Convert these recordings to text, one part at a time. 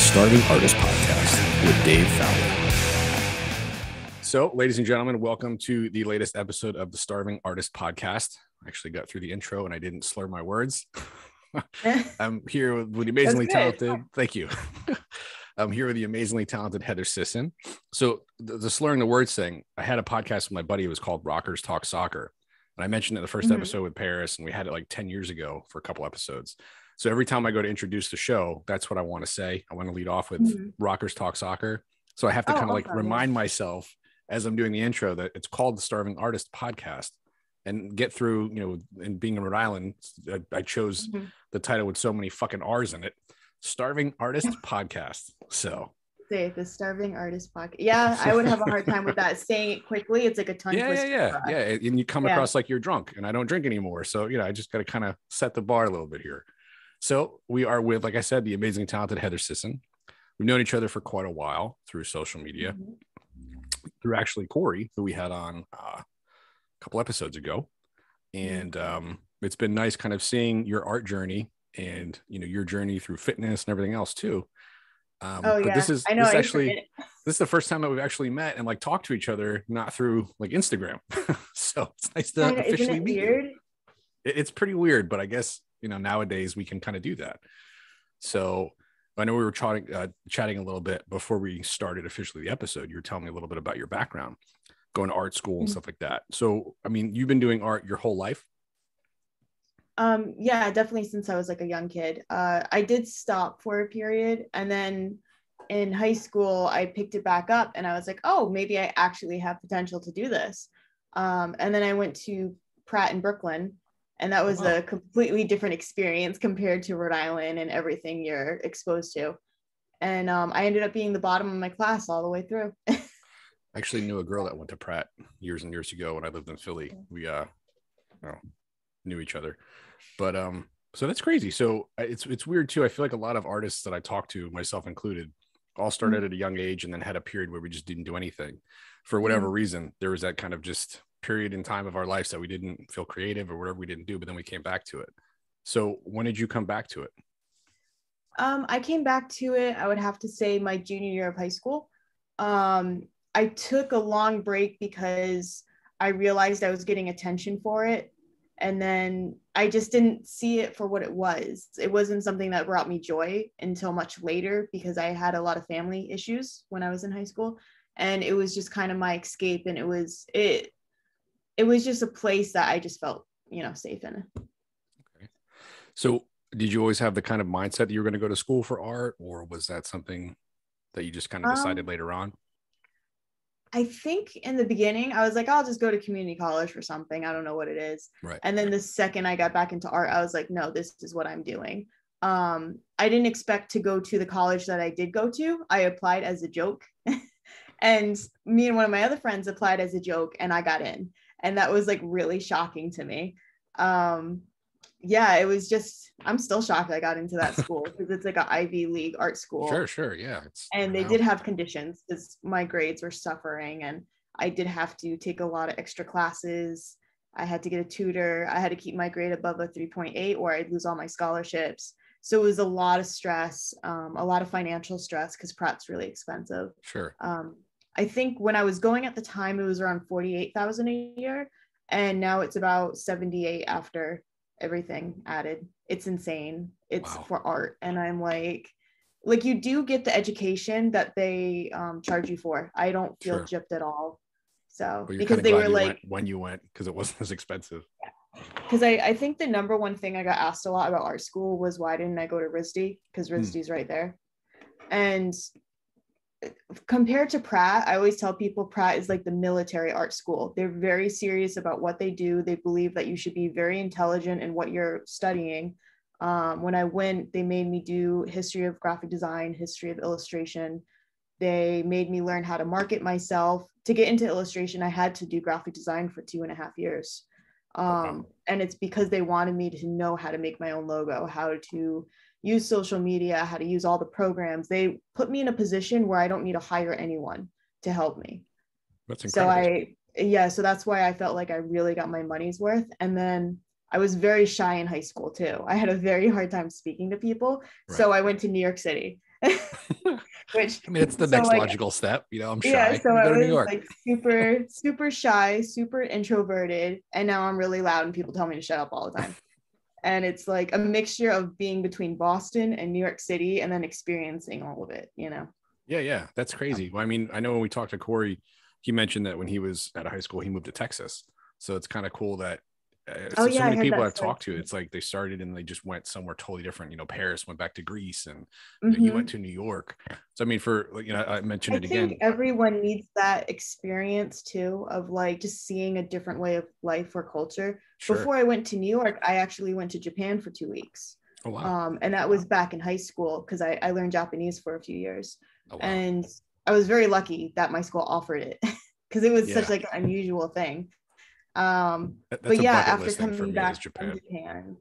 Starving Artist Podcast with Dave Fowler. So, ladies and gentlemen, welcome to the latest episode of the Starving Artist Podcast. I actually got through the intro and I didn't slur my words. I'm here with the amazingly talented, thank you. I'm here with the amazingly talented Heather Sisson. So the slurring the words thing, I had a podcast with my buddy. It was called Rockers Talk Soccer. And I mentioned it in the first episode with Paris, and we had it like 10 years ago for a couple episodes. So every time I go to introduce the show, that's what I want to say. I want to lead off with Rockers Talk Soccer. So I have to kind of like remind myself as I'm doing the intro that it's called the Starving Artist Podcast, and get through, you know, and being in Rhode Island, I chose the title with so many fucking R's in it, Starving Artist Podcast. So the Starving Artist Podcast. Yeah, I would have a hard time with that. Saying it quickly, it's like a tongue twister. Yeah. And you come across like you're drunk, and I don't drink anymore. So, you know, I just got to kind of set the bar a little bit here. So we are with, like I said, the amazing, talented Heather Sisson. We've known each other for quite a while through social media, through actually Corey, who we had on a couple episodes ago. And it's been nice kind of seeing your art journey and, you know, your journey through fitness and everything else too. But this is the first time that we've actually met and like talked to each other, not through like Instagram. So it's nice to officially meet you. It's pretty weird, but I guess, you know, nowadays we can kind of do that. So I know we were chatting a little bit before we started officially the episode. You were telling me a little bit about your background, going to art school and stuff like that. So, I mean, you've been doing art your whole life? Yeah, definitely since I was like a young kid. I did stop for a period, and then in high school, I picked it back up and I was like, oh, maybe I actually have potential to do this. And then I went to Pratt in Brooklyn, and that was a completely different experience compared to Rhode Island and everything you're exposed to. And I ended up being the bottom of my class all the way through. I actually knew a girl that went to Pratt years and years ago when I lived in Philly. We knew each other. But so that's crazy. So it's weird too. I feel like a lot of artists that I talk to, myself included, all started at a young age and then had a period where we just didn't do anything for whatever reason. There was that kind of just period in time of our lives that we didn't feel creative or whatever we didn't do, but then we came back to it. So when did you come back to it? I came back to it, I would have to say my junior year of high school. I took a long break because I realized I was getting attention for it. And then I just didn't see it for what it was. It wasn't something that brought me joy until much later because I had a lot of family issues when I was in high school. And it was just kind of my escape. And it was just a place that I just felt, you know, safe in. Okay. So did you always have the kind of mindset that you were going to go to school for art, or was that something that you just kind of decided later on? I think in the beginning, I was like, I'll just go to community college for something. I don't know what it is. Right. And then the second I got back into art, I was like, no, this is what I'm doing. I didn't expect to go to the college that I did go to. I applied as a joke. And me and one of my other friends applied as a joke, and I got in. And that was like really shocking to me. Yeah, it was just, I'm still shocked I got into that school because it's like an Ivy League art school. Sure. Yeah. And they did have conditions because my grades were suffering, and I did have to take a lot of extra classes. I had to get a tutor. I had to keep my grade above a 3.8 or I'd lose all my scholarships. So it was a lot of stress, a lot of financial stress because Pratt's really expensive. Sure. I think when I was going at the time, it was around $48,000 a year. And now it's about 78 after everything added. It's insane. It's for art. And I'm like you do get the education that they charge you for. I don't feel gypped at all. So because they were like, when you went, because it wasn't as expensive. Because I think the number one thing I got asked a lot about art school was why didn't I go to RISD? Because RISD's right there. And compared to Pratt, I always tell people Pratt is like the military art school. They're very serious about what they do. They believe that you should be very intelligent in what you're studying. When I went, they made me do history of graphic design, history of illustration. They made me learn how to market myself. To get into illustration, I had to do graphic design for 2.5 years. And it's because they wanted me to know how to make my own logo, how to use social media, how to use all the programs. They put me in a position where I don't need to hire anyone to help me. That's incredible. So that's why I felt like I really got my money's worth. And then I was very shy in high school too. I had a very hard time speaking to people. Right. So I went to New York City. which I mean, it's the so next like logical step. You know, I'm yeah, shy. so We I go to New was York. like super shy, super introverted, and now I'm really loud and people tell me to shut up all the time. And it's like a mixture of being between Boston and New York City and then experiencing all of it, you know. Yeah, that's crazy. Well, I mean, I know when we talked to Corey, he mentioned that when he was at high school, he moved to Texas. So it's kind of cool that Oh so yeah, I many heard people that I've story talked to, too. it's like they started and they just went somewhere totally different. You know, Paris went back to Greece, and you went Mhm. to New York. So I mean, for I mentioned I it think again. everyone needs that experience too of like just seeing a different way of life or culture. Sure. Before I went to New York, I actually went to Japan for 2 weeks. Oh wow. And that was back in high school because I learned Japanese for a few years. Oh wow. And I was very lucky that my school offered it because it was such Yeah, like an unusual thing. that's But a yeah, bucket after list thing for coming me is back from Japan. Japan,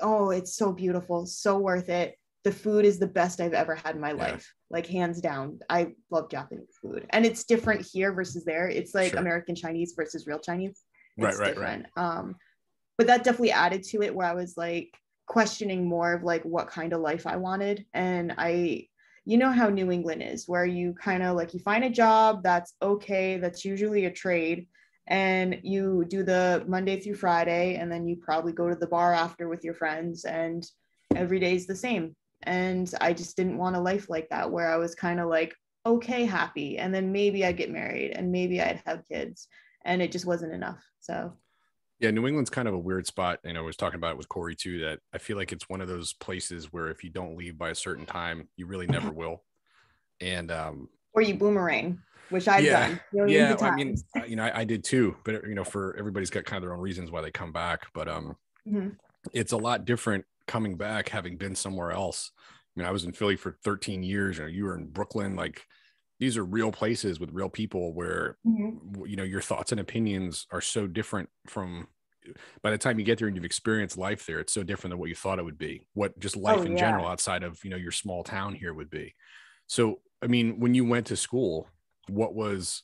oh, it's so beautiful, so worth it. The food is the best I've ever had in my Yeah, life, like hands down. I love Japanese food, and it's different here versus there. It's like sure. American Chinese versus real Chinese. Right, It's right, right. different. But that definitely added to it where I was like questioning more of like what kind of life I wanted. And you know how New England is, where you kind of like you find a job that's okay, that's usually a trade, and you do the Monday through Friday, and then you probably go to the bar after with your friends, and every day is the same. And I just didn't want a life like that, where I was kind of like, okay, happy, and then maybe I'd get married and maybe I'd have kids, and it just wasn't enough. So Yeah, New England's kind of a weird spot. I was talking about it with Corey too, that I feel like it's one of those places where if you don't leave by a certain time, you really never will. And or you boomerang, which I've yeah, done millions yeah. of I mean, times. I did too, but for everybody's got kind of their own reasons why they come back. But Mhm. it's a lot different coming back having been somewhere else. I mean, I was in Philly for 13 years. You were in Brooklyn. Like, these are real places with real people where Mhm. your thoughts and opinions are so different from by the time you get there and you've experienced life there. It's so different than what you thought it would be, what just Oh life in yeah. general outside of your small town here would be. So I mean, when you went to school, what was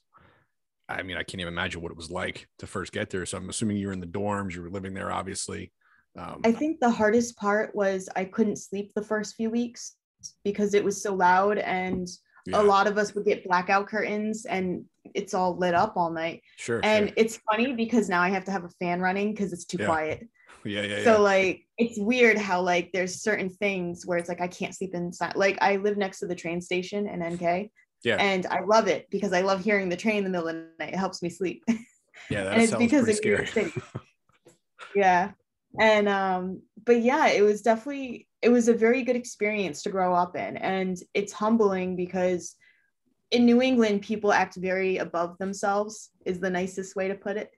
I mean, I can't even imagine what it was like to first get there. So I'm assuming you were in the dorms, you were living there, obviously. I um, think the hardest part was I couldn't sleep the first few weeks because it was so loud, and a yeah, lot of us would get blackout curtains and it's all lit up all night. sure, And it's funny because now I have to have a fan running because it's too yeah, quiet. yeah. So like it's weird how like there's certain things where it's like I can't sleep inside. Like I live next to the train station in NK, Yeah, and I love it because I love hearing the train in the middle of the night. It helps me sleep. yeah, And that it's sounds because pretty of New York scary. City. Yeah. And but yeah, it was a very good experience to grow up in. And it's humbling because in New England, people act very above themselves, is the nicest way to put it.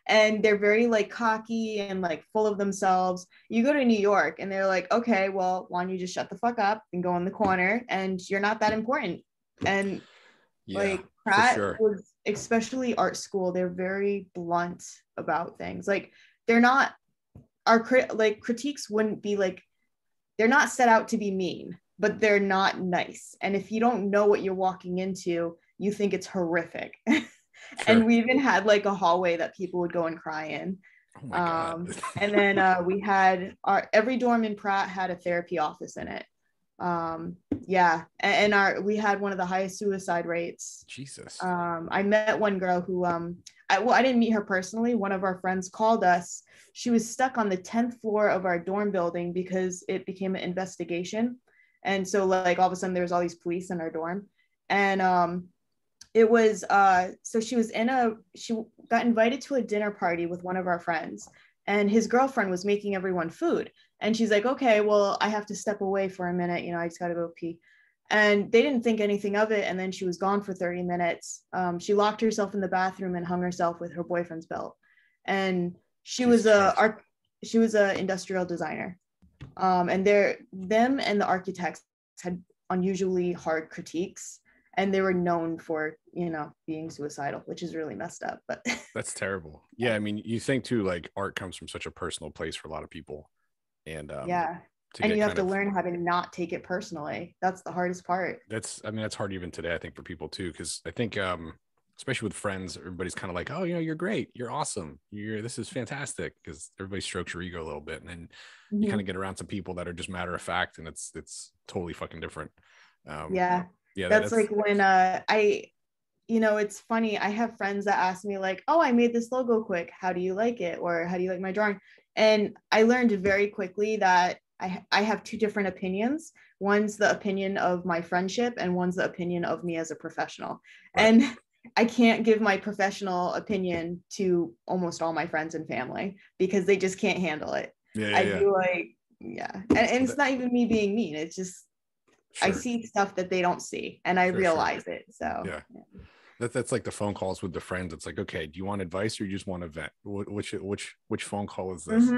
And they're very like cocky and like full of themselves. You go to New York and they're like, okay, well, why don't you just shut the fuck up and go in the corner and you're not that important. And Yeah, like for Pratt sure. was, especially art school, they're very blunt about things. Like they're not like critiques wouldn't be like, they're not set out to be mean, but they're not nice. And if you don't know what you're walking into, you think it's horrific. And Sure. we even had like a hallway that people would go and cry in. Oh my God. And then we had every dorm in Pratt had a therapy office in it. Yeah, and we had one of the highest suicide rates. Jesus. I met one girl who I didn't meet her personally. One of our friends called us. She was stuck on the 10th floor of our dorm building because it became an investigation. And so like all of a sudden there was all these police in our dorm. And it was so she got invited to a dinner party with one of our friends, and his girlfriend was making everyone food, and she's like, okay, well, I have to step away for a minute, I just got to go pee. And they didn't think anything of it, and then she was gone for 30 minutes. She locked herself in the bathroom and hung herself with her boyfriend's belt. And Jesus Christ. she was a industrial designer. And them and the architects had unusually hard critiques, and they were known for being suicidal, which is really messed up. But That's terrible. Yeah, I mean, you think too, like art comes from such a personal place for a lot of people. And yeah, to and get you have kind to of learn how to not take it personally. That's the hardest part. I mean, that's hard even today, I think, for people too, because I think especially with friends, everybody's kind of like, oh, you're great, you're awesome, this is fantastic, because everybody strokes your ego a little bit, and then you kind of get around some people that are just matter of fact, and it's totally fucking different. Yeah. Yeah, That's like when it's funny. I have friends that ask me like, oh, I made this logo quick. How do you like it? Or how do you like my drawing? And I learned very quickly that I have two different opinions. One's the opinion of my friendship, and one's the opinion of me as a professional. Right. And I can't give my professional opinion to almost all my friends and family because they just can't handle it. I'd be like, and it's not even me being mean. It's just, I see stuff that they don't see, and I realize it. So yeah. That's like the phone calls with the friends. It's like, okay, do you want advice or you just want to vent? Which phone call is this?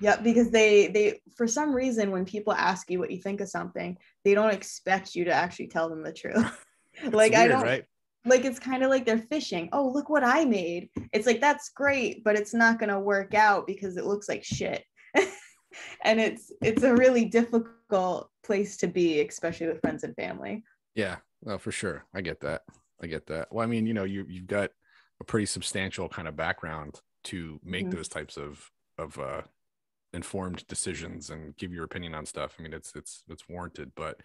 Yeah, because they for some reason, when people ask you what you think of something, they don't expect you to actually tell them the truth. Like, weird, I don't, right? Like, it's kind of like they're fishing. Oh, look what I made. It's like, that's great, but it's not going to work out because it looks like shit. And it's a really difficult place to be, especially with friends and family. Yeah, well, for sure. I get that. Well, I mean, you've got a pretty substantial kind of background to make those types of informed decisions and give your opinion on stuff. I mean, it's warranted. But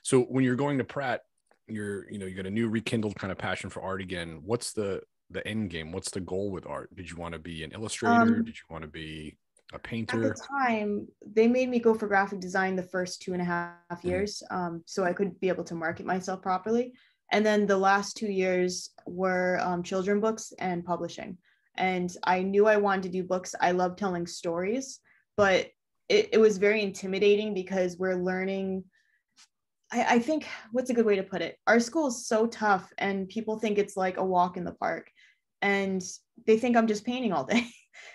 so when you're going to Pratt, you got a new rekindled kind of passion for art again. What's the end game? What's the goal with art? Did you want to be an illustrator? Did you want to be a painter? At the time, they made me go for graphic design the first 2.5 years, so I could be able to market myself properly. And then the last 2 years were children books and publishing. And I knew I wanted to do books. I love telling stories, but it was very intimidating because we're learning. I think, what's a good way to put it? Our school is so tough, and people think it's like a walk in the park, and they think I'm just painting all day.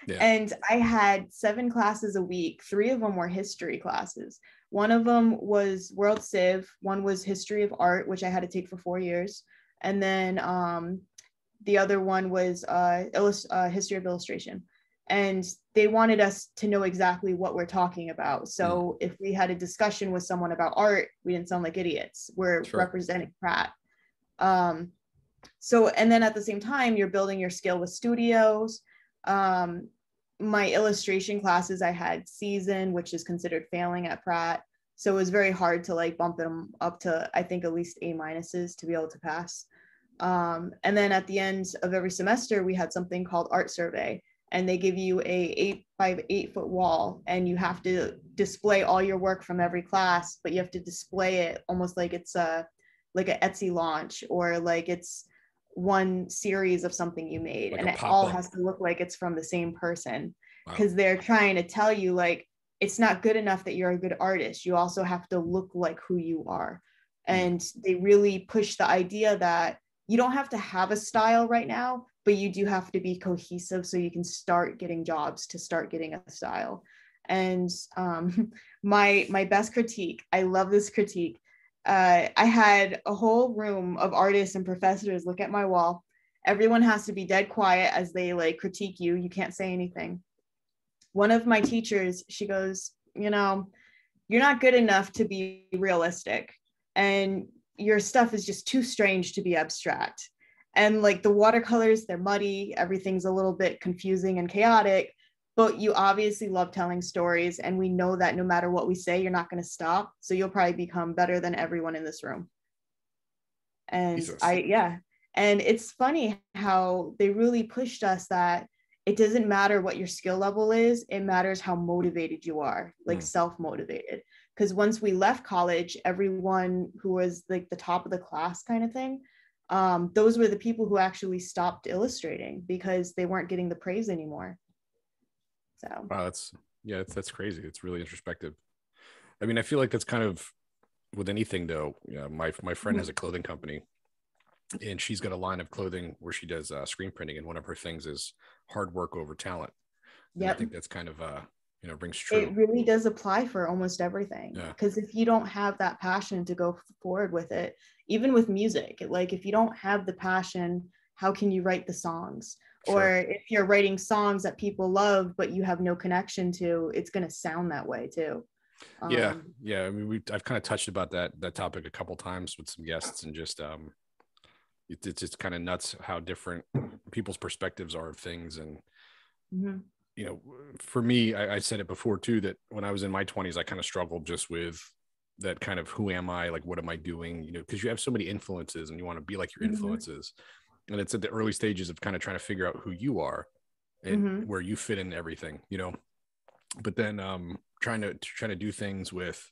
Yeah. And I had 7 classes a week. 3 of them were history classes. One of them was World Civ. One was History of Art, which I had to take for 4 years. And then the other one was History of Illustration. And they wanted us to know exactly what we're talking about. So if we had a discussion with someone about art, we didn't sound like idiots. We're representing Pratt. So, and then at the same time, you're building your skill with studios. My illustration classes, I had season, which is considered failing at Pratt. So it was very hard to like bump them up to, I think, at least A- to be able to pass. And then at the end of every semester, we had something called art survey, and they give you a 8x8 foot wall, and you have to display all your work from every class, but you have to display it almost like it's like an Etsy launch, or like it's one series of something you made, like, and it all has to look like it's from the same person, because they're trying to tell you like it's not good enough that you're a good artist, you also have to look like who you are. And they really push the idea that you don't have to have a style right now, but you do have to be cohesive so you can start getting jobs to start getting a style. And my best critique, I love this critique. I had a whole room of artists and professors look at my wall. Everyone has to be dead quiet as they like critique you. You can't say anything. One of my teachers, she goes, you're not good enough to be realistic, and your stuff is just too strange to be abstract. And like the watercolors, they're muddy. Everything's a little bit confusing and chaotic, but you obviously love telling stories. And we know that no matter what we say, you're not going to stop. So you'll probably become better than everyone in this room. And Jesus. And it's funny how they really pushed us that it doesn't matter what your skill level is. It matters how motivated you are, like self-motivated. Because once we left college, everyone who was like the top of the class kind of thing, those were the people who actually stopped illustrating because they weren't getting the praise anymore. So wow, that's crazy. It's really introspective. I mean, I feel like that's kind of with anything though. My friend has a clothing company, and she's got a line of clothing where she does screen printing, and one of her things is hard work over talent. Yeah, I think that's kind of rings true. It really does apply for almost everything. Because if you don't have that passion to go forward with it, even with music, like if you don't have the passion, how can you write the songs? Sure. Or if you're writing songs that people love but you have no connection to, it's going to sound that way too. Yeah. I mean, I've kind of touched about that topic a couple times with some guests, and just it's just kind of nuts how different people's perspectives are of things. And you know, for me, I said it before too, that when I was in my 20s, I kind of struggled just with that kind of, who am I, like, what am I doing, you know, because you have so many influences and you want to be like your influences. And it's at the early stages of kind of trying to figure out who you are and where you fit in everything, you know. But then trying to do things with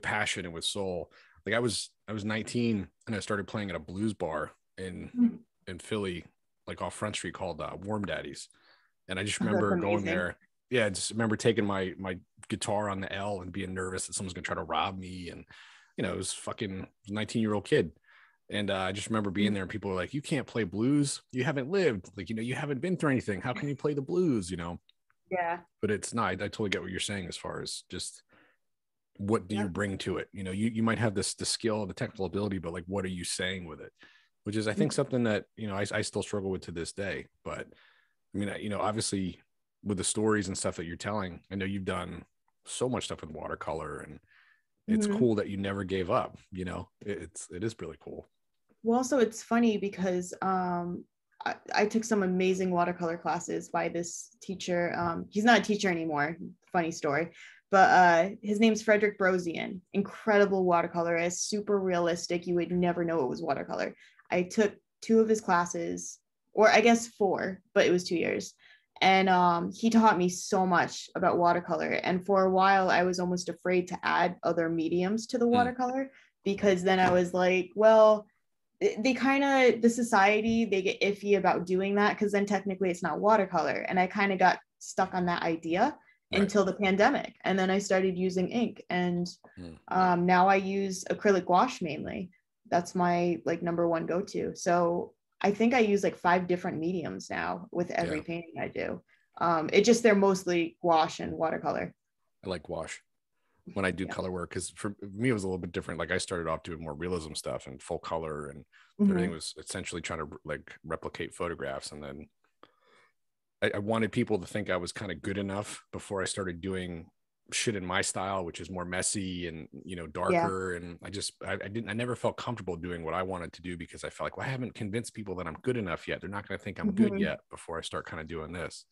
passion and with soul. Like I was 19 and I started playing at a blues bar in Philly, like off Front Street, called Warm Daddies. And I just remember going there. Yeah, I just remember taking my guitar on the L and being nervous that someone's gonna try to rob me. And you know, it was fucking 19-year-old kid. And I just remember being there and people were like, you can't play blues, you haven't lived, like, you know, you haven't been through anything, how can you play the blues, you know? Yeah. But it's not, I totally get what you're saying as far as just what do you bring to it. You know, you might have the skill, the technical ability, but like, what are you saying with it? Which is, I think, something that, you know, I still struggle with to this day. But I mean, you know, obviously with the stories and stuff that you're telling, I know you've done so much stuff with watercolor, and it's cool that you never gave up, you know. It is really cool. Well, also it's funny because I took some amazing watercolor classes by this teacher. He's not a teacher anymore, funny story, but his name's Frederick Brosian. Incredible watercolorist, super realistic. You would never know it was watercolor. I took 2 of his classes, or I guess 4, but it was 2 years. And he taught me so much about watercolor. And for a while, I was almost afraid to add other mediums to the watercolor, because then I was like, well, they kind of, the society, they get iffy about doing that, because then technically it's not watercolor. And I kind of got stuck on that idea until the pandemic. And then I started using ink. And now I use acrylic gouache mainly. That's my like number one go-to. So I think I use like 5 different mediums now with every painting I do. It just, they're mostly gouache and watercolor. I like gouache when I do color work, because for me it was a little bit different. Like I started off doing more realism stuff and full color, and everything was essentially trying to like replicate photographs. And then I wanted people to think I was kind of good enough before I started doing shit in my style, which is more messy and, you know, darker. And I never felt comfortable doing what I wanted to do, because I felt like, well, I haven't convinced people that I'm good enough yet. They're not going to think I'm good yet before I start kind of doing this.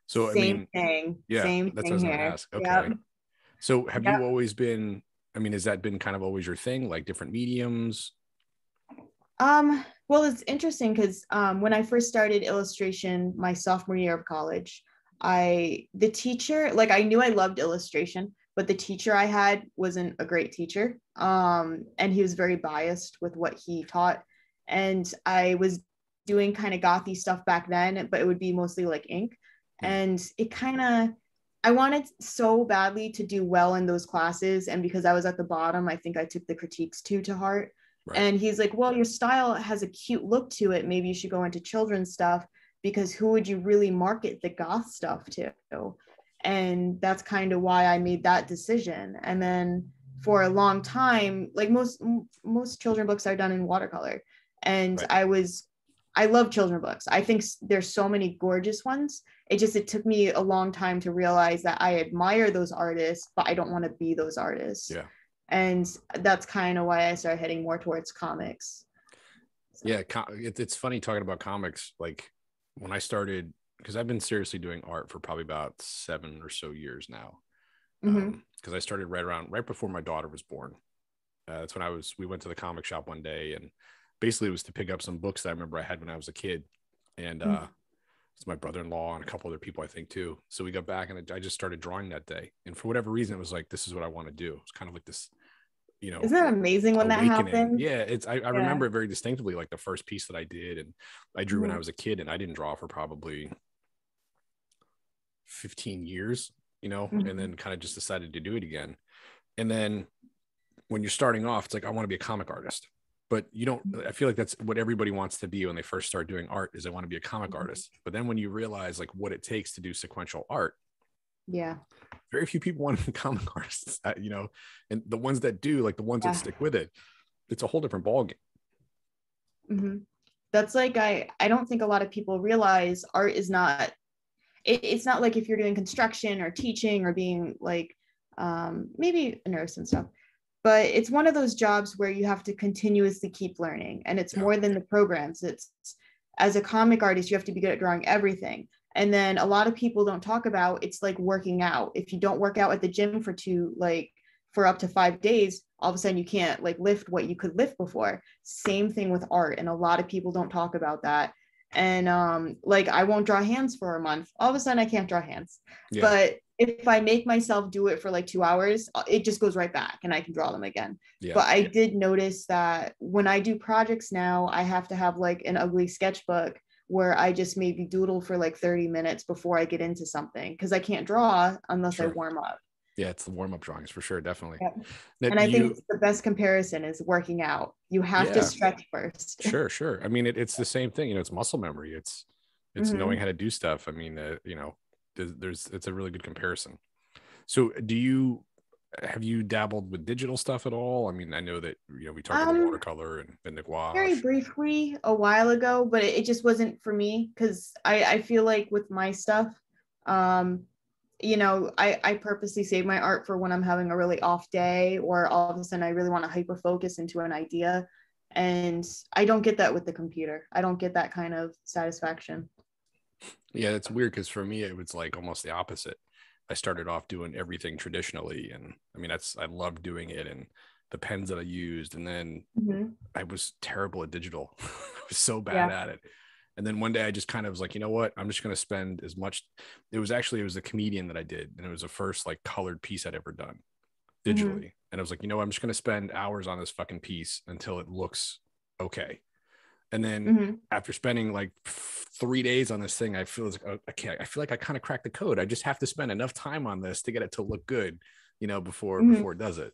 So Same thing. Yeah, Same that's thing what I was going here. to ask. Okay. So have you always been, I mean, has that been kind of always your thing, like different mediums? Well, it's interesting because when I first started illustration my sophomore year of college, the teacher, like I knew I loved illustration, but the teacher I had wasn't a great teacher. And he was very biased with what he taught. And I was doing kind of gothy stuff back then, but it would be mostly like ink. And it kind of, I wanted so badly to do well in those classes. And because I was at the bottom, I think I took the critiques too to heart. And he's like, well, your style has a cute look to it. Maybe you should go into children's stuff, because who would you really market the goth stuff to? And that's kind of why I made that decision. And then for a long time, like most children books are done in watercolor. And I love children books. I think there's so many gorgeous ones. It took me a long time to realize that I admire those artists, but I don't want to be those artists. Yeah. And that's kind of why I started heading more towards comics. So. Yeah, it's funny talking about comics. Like when I started, because I've been seriously doing art for probably about 7 or so years now. Because I started right before my daughter was born. That's when we went to the comic shop one day, and basically it was to pick up some books that I remember I had when I was a kid. And it's my brother-in-law and a couple other people, I think, too. So we got back and I just started drawing that day. And for whatever reason, it was like, this is what I want to do. It's kind of like this, you know. Isn't that amazing when awakening. That happened? Yeah, I remember it very distinctly, like the first piece that I did. And I drew when I was a kid, and I didn't draw for probably 15 years, you know, and then kind of just decided to do it again. And then when you're starting off, it's like, I want to be a comic artist. But you don't, I feel like that's what everybody wants to be when they first start doing art, is they want to be a comic artist. But then when you realize like what it takes to do sequential art, very few people want to be comic artists, you know, and the ones that do, like the ones that stick with it, it's a whole different ballgame. That's like, I don't think a lot of people realize art is not, it's not like if you're doing construction or teaching or being like maybe a nurse and stuff. but it's one of those jobs where you have to continuously keep learning, and it's more than the programs. It's, as a comic artist, you have to be good at drawing everything. And then a lot of people don't talk about, it's like working out. If you don't work out at the gym for up to 5 days, all of a sudden you can't like lift what you could lift before. Same thing with art, and a lot of people don't talk about that. And like, I won't draw hands for a month, all of a sudden I can't draw hands. But if I make myself do it for like 2 hours, it just goes right back and I can draw them again. But I did notice that when I do projects now, I have to have like an ugly sketchbook where I just maybe doodle for like 30 minutes before I get into something, because I can't draw unless I warm up. Yeah, it's the warm-up drawings for sure, definitely. And I think it's the best comparison is working out. You have to stretch first. Sure. I mean, it's the same thing. You know, it's muscle memory. It's knowing how to do stuff. I mean, you know, it's a really good comparison. So have you dabbled with digital stuff at all? I mean, I know that, you know, we talked about watercolor and the gouache. Very briefly a while ago, but it just wasn't for me, because I feel like with my stuff, you know, I purposely save my art for when I'm having a really off day, or all of a sudden I really want to hyper focus into an idea. And I don't get that with the computer. I don't get that kind of satisfaction. Yeah, it's weird, because for me, it was like almost the opposite. I started off doing everything traditionally. And I mean, I loved doing it, and the pens that I used. And then I was terrible at digital. I was so bad at it. And then one day I just kind of was like, you know what? I'm just going to spend as much. It was a comedian that I did. And it was the first like colored piece I'd ever done digitally. And I was like, you know what? I'm just going to spend hours on this fucking piece until it looks okay. And then after spending like 3 days on this thing, I feel like, I feel like I kind of cracked the code. I just have to spend enough time on this to get it to look good, you know, before it does it.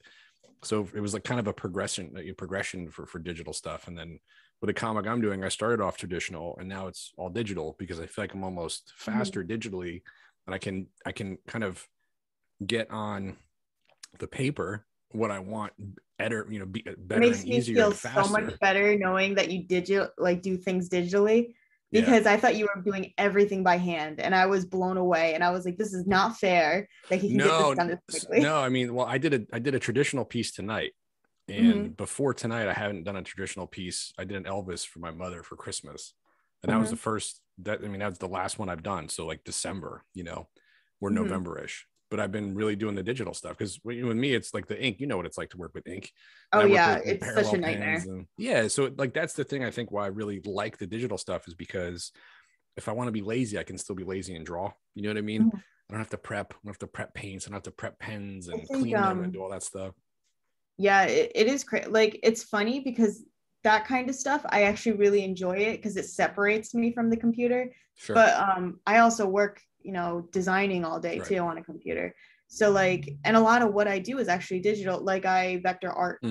So it was like kind of a progression for digital stuff. And then with the comic I'm doing, I started off traditional, and now it's all digital, because I feel like I'm almost faster digitally, and I can kind of get on the paper what I want better, you know, better and easier and faster. It makes me feel so much better knowing that you do things digitally, because I thought you were doing everything by hand, and I was blown away, and I was like, this is not fair that he can get this done this quickly. No, I mean, well, I did a traditional piece tonight. And before tonight, I hadn't done a traditional piece. I did an Elvis for my mother for Christmas. And that was the first, that's the last one I've done. So like December, you know, or November-ish. But I've been really doing the digital stuff, because with me, it's like the ink. You know what it's like to work with ink. Oh yeah, it's such a nightmare. So like that's the thing I think why I really like the digital stuff, is because if I want to be lazy, I can still be lazy and draw. You know what I mean? I don't have to prep. I don't have to prep paints. I don't have to prep pens and clean them and do all that stuff. Yeah, it is like, it's funny because that kind of stuff, I actually really enjoy it, because it separates me from the computer. But I also work, you know, designing all day too on a computer. So like, and a lot of what I do is actually digital. Like I vector art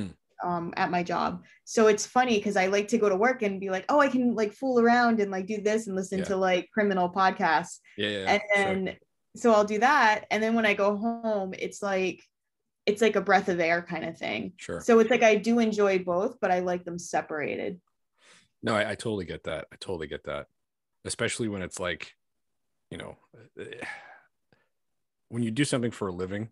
at my job. So it's funny because I like to go to work and be like, oh, I can like fool around and like do this and listen to like criminal podcasts. And then so I'll do that. And then when I go home, it's like a breath of air kind of thing. So it's like, I do enjoy both, but I like them separated. No, I totally get that. Especially when it's like, you know, when you do something for a living,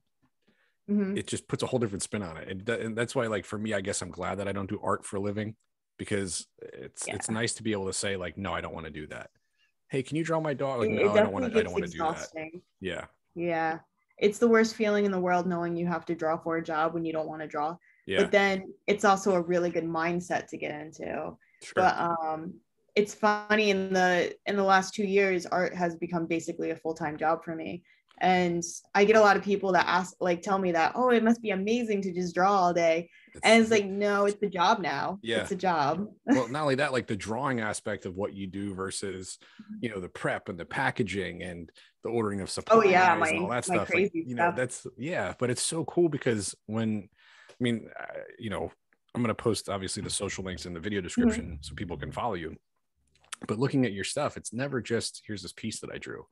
it just puts a whole different spin on it. And that's why, like, for me, I guess I'm glad that I don't do art for a living, because it's nice to be able to say like, no, I don't want to do that. Hey, can you draw my dog? Like, no, I don't want to do that. Yeah. It's the worst feeling in the world, knowing you have to draw for a job when you don't want to draw. But then it's also a really good mindset to get into. But it's funny, in the last 2 years, art has become basically a full-time job for me. And I get a lot of people that tell me that, oh, it must be amazing to just draw all day. And it's like, no, it's a job now. It's a job. Well, not only that, like the drawing aspect of what you do versus, you know, the prep and the packaging and the ordering of supplies and all that stuff. Like, you know, but it's so cool, because you know, I'm going to post obviously the social links in the video description so people can follow you. But looking at your stuff, it's never just, here's this piece that I drew.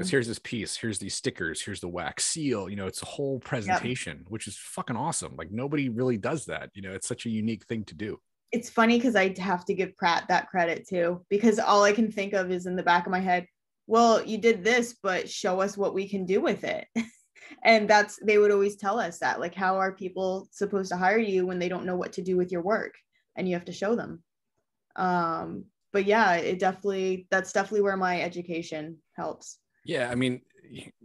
Here's this piece, here's these stickers, here's the wax seal, you know, it's a whole presentation, which is fucking awesome. Like, nobody really does that. You know, it's such a unique thing to do. It's funny because I have to give Pratt that credit too, because all I can think of is in the back of my head, well, you did this, but show us what we can do with it. And they would always tell us that, like, how are people supposed to hire you when they don't know what to do with your work, and you have to show them. But yeah, that's definitely where my education helps. Yeah, I mean,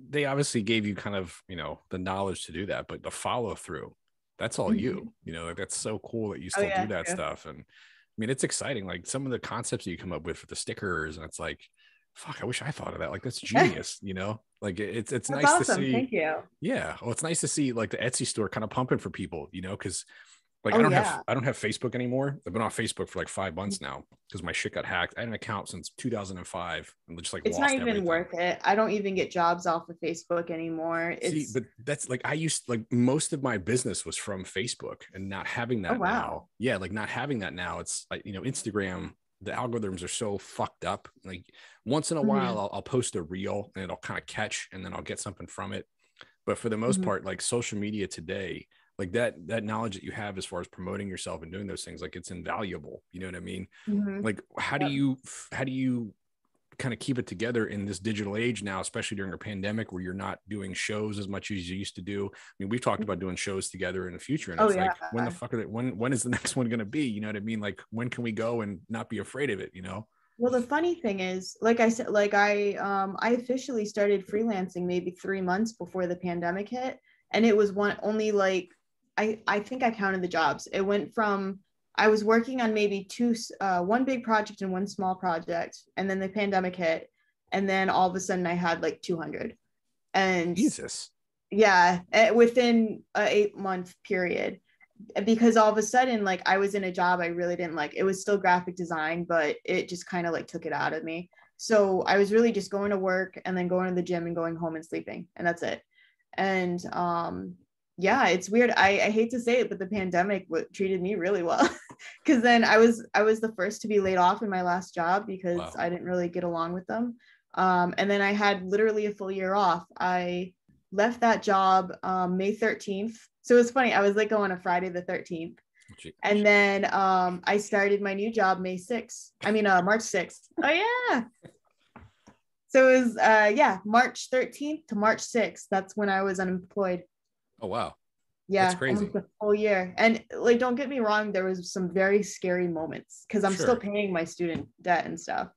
they obviously gave you kind of, the knowledge to do that, but the follow through, that's all you, like, that's so cool that you still do that stuff. And I mean, it's exciting. Like some of the concepts that you come up with for the stickers, and it's like, fuck, I wish I thought of that. Like, that's genius, like it's That's nice awesome. to see. Thank you. Yeah. Well, it's nice to see like the Etsy store kind of pumping for people, because like Oh, I don't have Facebook anymore. I've been on Facebook for like 5 months now because my shit got hacked. I had an account since 2005 and just like it's lost not even everything. worth it. I don't even get jobs off of Facebook anymore. See, but that's like, I used, like, most of my business was from Facebook, and not having that now. Yeah, like not having that now. It's like, Instagram, the algorithms are so fucked up. Like once in a while I'll post a reel and it'll kind of catch, and then I'll get something from it. But for the most part, like social media today, like that knowledge that you have as far as promoting yourself and doing those things, like it's invaluable. You know what I mean? Like how do you kind of keep it together in this digital age now, especially during a pandemic where you're not doing shows as much as you used to do? I mean, we've talked about doing shows together in the future, and it's like, when the fuck are they, when is the next one going to be? You know what I mean? Like, when can we go and not be afraid of it? Well, the funny thing is, like I said, like I officially started freelancing maybe 3 months before the pandemic hit, and it was only like, I think I counted the jobs. It went from, I was working on maybe one big project and one small project, and then the pandemic hit, and then all of a sudden I had like 200. And Jesus. Yeah, within an 8-month period, because all of a sudden, like, I was in a job I really didn't like. It was still graphic design, but it just kind of like took it out of me. So I was really just going to work and then going to the gym and going home and sleeping, and that's it. And yeah, it's weird. I hate to say it, but the pandemic treated me really well, because then I was the first to be laid off in my last job because I didn't really get along with them. And then I had literally a full year off. I left that job May 13th. So it's funny. I was like on a Friday the 13th. And then I started my new job March 6th. Oh yeah. So it was March 13th to March 6th. That's when I was unemployed. Oh wow. Yeah, that's crazy. almost a whole year. And like, don't get me wrong, there was some very scary moments because I'm still paying my student debt and stuff.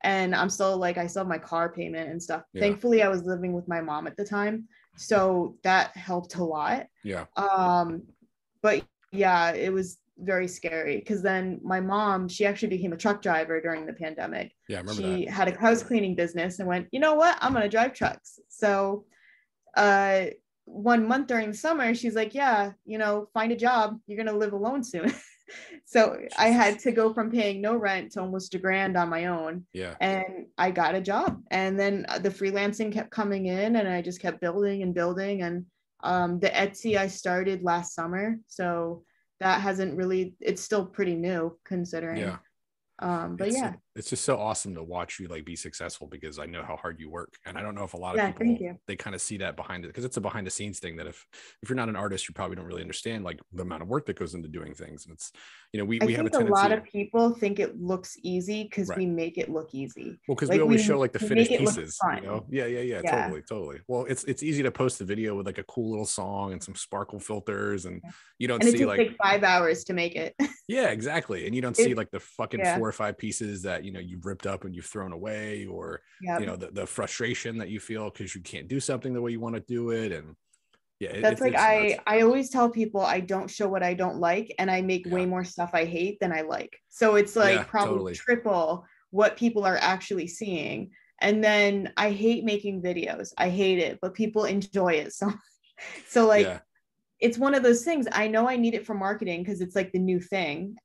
And I still have my car payment and stuff. Yeah. Thankfully, I was living with my mom at the time, so that helped a lot. Yeah. But yeah, it was very scary because then my mom, she actually became a truck driver during the pandemic. Yeah, I remember she that. had a house cleaning business and went, you know what, I'm gonna drive trucks. So 1 month during the summer, she's like, yeah, find a job, you're gonna live alone soon. So Jesus. I had to go from paying no rent to almost $1,000 on my own. Yeah. And I got a job, and then the freelancing kept coming in, and I just kept building and building. And the Etsy I started last summer, so that hasn't really, it's still pretty new considering. Yeah. But it's just so awesome to watch you like be successful, because I know how hard you work, and I don't know if a lot of people, they kind of see that behind it, because it's a behind the scenes thing that if you're not an artist, you probably don't really understand like the amount of work that goes into doing things. And it's, we have a tendency, a lot of people think it looks easy because we make it look easy. Well, because we always show like the finished pieces, yeah, totally. Well, it's easy to post a video with like a cool little song and some sparkle filters, and you don't see like 5 hours to make it. Yeah, exactly. And you don't see like the fucking 4 or 5 pieces that you've ripped up and you've thrown away, or the frustration that you feel because you can't do something the way you want to do it. And that's like, I always tell people I don't show what I don't like, and I make way more stuff I hate than I like. So it's like probably triple what people are actually seeing. And then I hate making videos. I hate it, but people enjoy it so much. So like it's one of those things. I know I need it for marketing because it's like the new thing.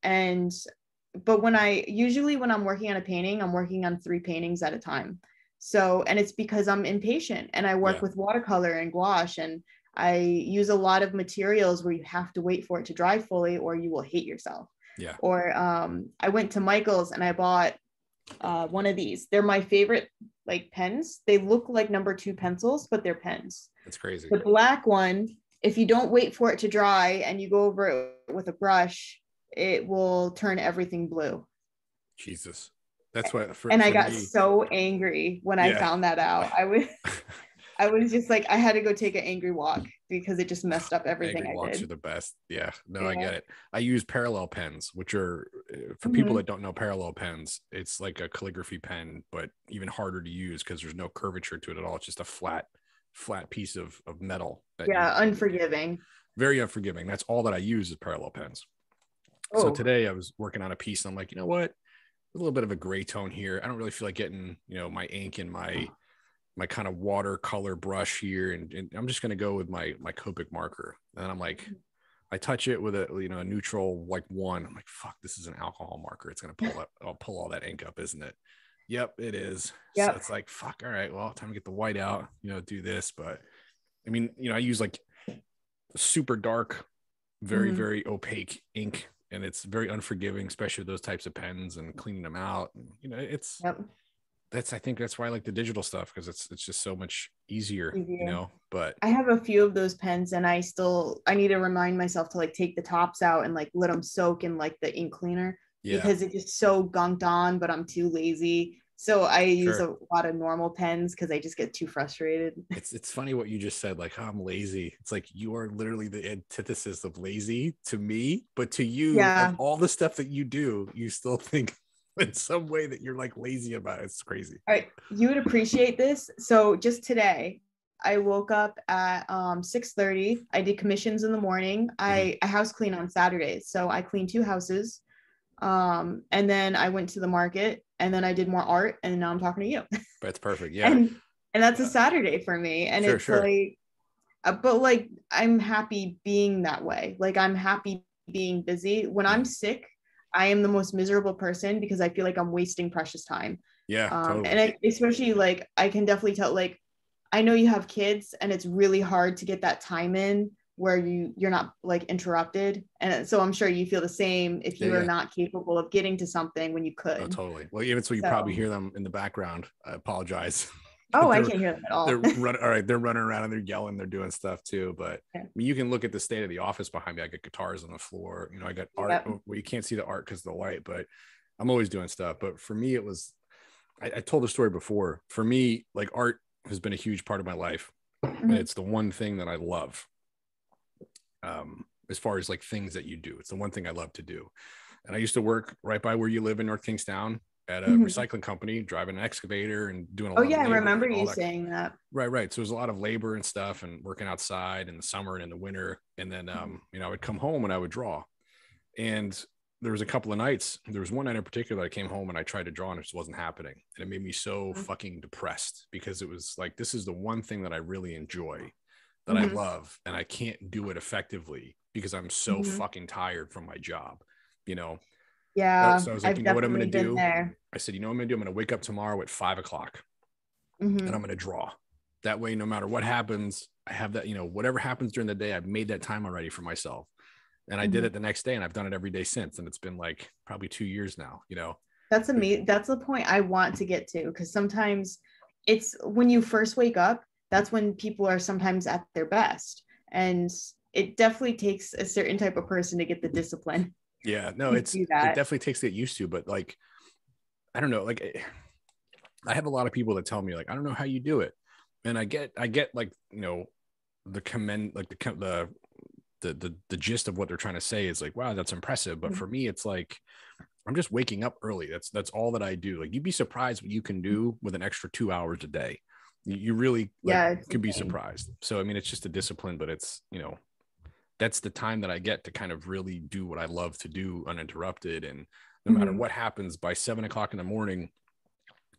But when I'm working on a painting, I'm working on 3 paintings at a time. So, and it's because I'm impatient, and I work with watercolor and gouache, and I use a lot of materials where you have to wait for it to dry fully or you will hate yourself. Yeah. Or I went to Michael's and I bought one of these. They're my favorite like pens. They look like number 2 pencils, but they're pens. That's crazy. The black one, if you don't wait for it to dry and you go over it with a brush, it will turn everything blue. Jesus. That's what. I got so angry when I found that out. I was just like, I had to go take an angry walk because it just messed up everything Angry I walks did. are the best. Yeah, no, Yeah. I get it. I use parallel pens, which are for people that don't know parallel pens. It's like a calligraphy pen, but even harder to use because there's no curvature to it at all. It's just a flat piece of metal. Yeah, unforgiving. Very unforgiving. That's all that I use is parallel pens. Oh. So today I was working on a piece and I'm like, you know what? A little bit of a gray tone here. I don't really feel like getting, my ink and my kind of watercolor brush here. And I'm just going to go with my Copic marker. And I'm like, I touch it with a neutral, like 1. I'm like, fuck, this is an alcohol marker. It's going to I'll pull all that ink up, isn't it? Yep, it is. Yep. So it's like, fuck. All right. Well, time to get the white out, do this. But I mean, I use like super dark, very, very opaque ink. And it's very unforgiving, especially with those types of pens and cleaning them out. And, it's, I think that's why I like the digital stuff because it's just so much easier, but I have a few of those pens and I need to remind myself to like take the tops out and like let them soak in like the ink cleaner because it's just so gunked on, but I'm too lazy. So I use a lot of normal pens because I just get too frustrated. It's funny what you just said, like, oh, I'm lazy. It's like you are literally the antithesis of lazy to me, but to you, of all the stuff that you do, you still think in some way that you're like lazy about it. It's crazy. All right, you would appreciate this. So just today, I woke up at 6:30. I did commissions in the morning. I house clean on Saturdays, so I cleaned 2 houses. And then I went to the market and then I did more art and now I'm talking to you. That's perfect. Yeah. And that's a Saturday for me. And it's like, but like, I'm happy being that way. Like I'm happy being busy. When I'm sick, I am the most miserable person because I feel like I'm wasting precious time. Yeah. Totally. And especially like, I can definitely tell, like, I know you have kids and it's really hard to get that time in where you're not like interrupted. And so I'm sure you feel the same if you are not capable of getting to something when you could. Oh, totally. Well, even so you probably hear them in the background. I apologize. Oh, I can't hear them at all. They're running around and they're yelling, they're doing stuff too. But I mean, you can look at the state of the office behind me. I got guitars on the floor. I got art. Well, you can't see the art because of the light, but I'm always doing stuff. But for me, it was, I told the story before. For me, like art has been a huge part of my life. And it's the one thing that I love. As far as like things that you do, it's the one thing I love to do. And I used to work right by where you live in North Kingstown at a recycling company, driving an excavator and doing a lot of labor. I remember you saying that. Right. So there's a lot of labor and stuff and working outside in the summer and in the winter. And then, I would come home and I would draw. And there was a couple of nights. There was one night in particular I came home and I tried to draw and it just wasn't happening. And it made me so fucking depressed because it was like, this is the one thing that I really enjoy, that I love, and I can't do it effectively because I'm so fucking tired from my job, Yeah. So I was like, you know what I'm going to do? I said, you know what I'm going to do? I'm going to wake up tomorrow at 5:00 and I'm going to draw. That way, no matter what happens, I have that, whatever happens during the day, I've made that time already for myself. And I did it the next day and I've done it every day since. And it's been like probably 2 years now, That's amazing. That's the point I want to get to. Cause sometimes it's when you first wake up, that's when people are sometimes at their best. And it definitely takes a certain type of person to get the discipline. Yeah, no, it definitely takes to get used to, but like, I don't know, like I have a lot of people that tell me like, I don't know how you do it. And I get like, the commend, like the gist of what they're trying to say is like, wow, that's impressive. But for me, it's like, I'm just waking up early. That's all that I do. Like you'd be surprised what you can do with an extra 2 hours a day. You really could be surprised. So, I mean, it's just a discipline, but it's, that's the time that I get to kind of really do what I love to do uninterrupted. And no matter what happens, by 7:00 in the morning,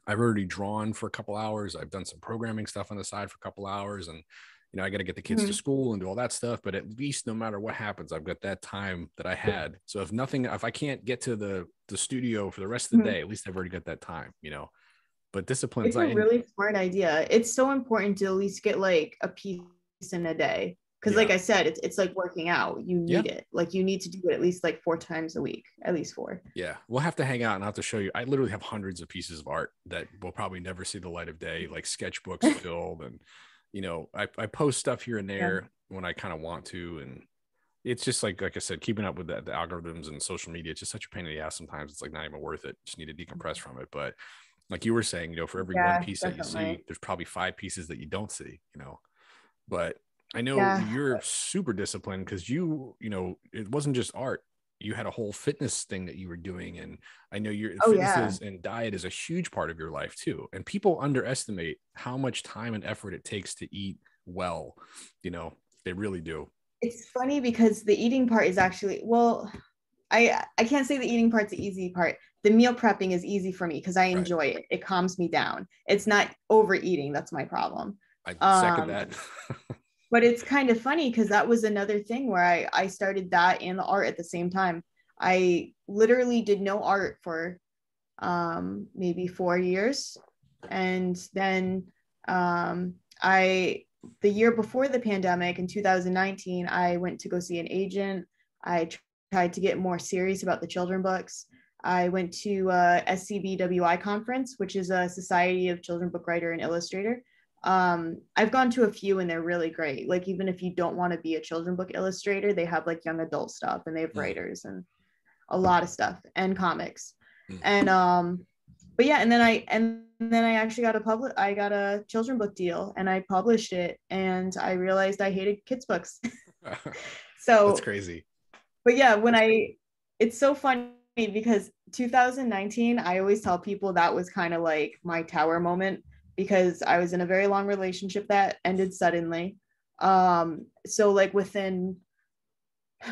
I've already drawn for a couple hours. I've done some programming stuff on the side for a couple hours and, I got to get the kids to school and do all that stuff. But at least no matter what happens, I've got that time that I had. So if I can't get to the studio for the rest of the day, at least I've already got that time, But discipline. It's a really smart idea. It's so important to at least get like a piece in a day. Because like I said, it's like working out. You need it. Like you need to do it at least like 4 times a week, at least 4. Yeah. We'll have to hang out and I'll have to show you. I literally have hundreds of pieces of art that will probably never see the light of day, like sketchbooks filled. And, I post stuff here and there when I kind of want to. And it's just like I said, keeping up with the algorithms and social media, it's just such a pain in the ass sometimes. It's like not even worth it. Just need to decompress from it. But Like you were saying, you know, for every one Yeah, piece that you see, definitely. there's probably 5 pieces that you don't see, you know. But I know Yeah. you're super disciplined because you know, it wasn't just art. You had a whole fitness thing that you were doing. And I know your Oh fitness yeah. is and diet is a huge part of your life too. And people underestimate how much time and effort it takes to eat well. You know, they really do. It's funny because the eating part is actually, well, I can't say the eating part's the easy part. The meal prepping is easy for me because I Right. enjoy it. It calms me down. It's not overeating. That's my problem. I second Um, that. but it's kind of funny because that was another thing where I started that and the art at the same time. I literally did no art for maybe 4 years. And then I, the year before the pandemic in 2019, I went to go see an agent. I tried to get more serious about the children books. I went to SCBWI conference, which is a Society of Children Book Writer and Illustrator. I've gone to a few and they're really great. Like even if you don't want to be a children book illustrator, they have like young adult stuff and they have writers and a lot of stuff and comics. And but yeah, and then I actually I got a children book deal and I published it and I realized I hated kids books. That's So, crazy. but yeah, it's so funny because 2019, I always tell people that was kind of like my tower moment because I was in a very long relationship that ended suddenly. So like within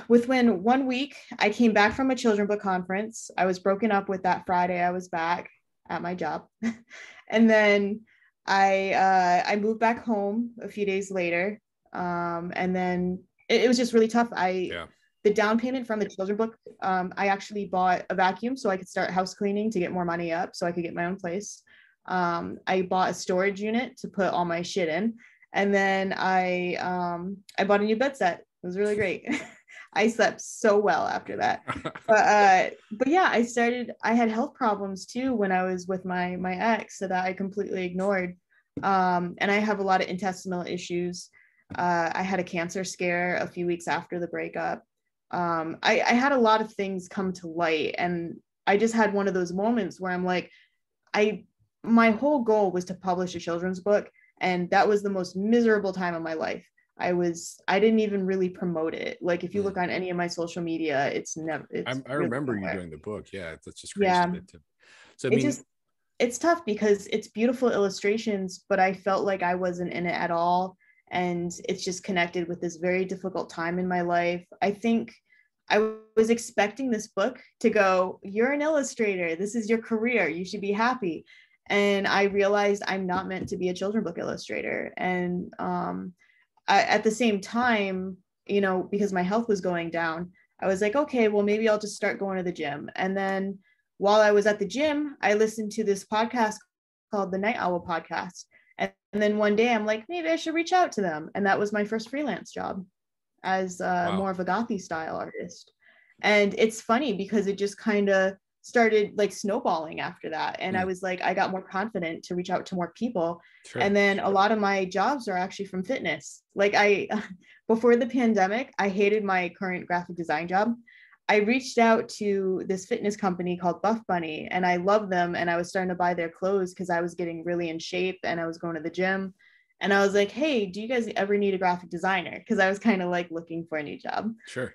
1 week, I came back from a children book conference. I was broken up with that Friday. I was back at my job, and then I moved back home a few days later, and then it was just really tough. Yeah. The down payment from the children book, I actually bought a vacuum so I could start house cleaning to get more money up so I could get my own place. I bought a storage unit to put all my shit in, and then I bought a new bed set. It was really great. I slept so well after that. But yeah, I had health problems too when I was with my ex so that I completely ignored. And I have a lot of intestinal issues. I had a cancer scare a few weeks after the breakup. I had a lot of things come to light and I just had one of those moments where I'm like, my whole goal was to publish a children's book. And that was the most miserable time of my life. I didn't even really promote it. Like if you look on any of my social media, it's never, I really remember you nowhere. doing the book. Yeah, that's just crazy. Yeah. So I It mean, just, it's tough because it's beautiful illustrations, but I felt like I wasn't in it at all. And it's just connected with this very difficult time in my life. I think I was expecting this book to go, you're an illustrator. This is your career. You should be happy. And I realized I'm not meant to be a children book illustrator. And at the same time, because my health was going down, I was like, okay, well, maybe I'll just start going to the gym. And then while I was at the gym, I listened to this podcast called the Night Owl Podcast. And then one day I'm like, maybe I should reach out to them. And that was my first freelance job as wow. more of a gothy style artist. And it's funny because it just kind of started like snowballing after that. And I was like, I got more confident to reach out to more people. Sure. And then a lot of my jobs are actually from fitness. Like before the pandemic, I hated my current graphic design job. I reached out to this fitness company called Buff Bunny and I loved them. And I was starting to buy their clothes because I was getting really in shape and I was going to the gym. And I was like, hey, do you guys ever need a graphic designer? Because I was kind of like looking for a new job. Sure.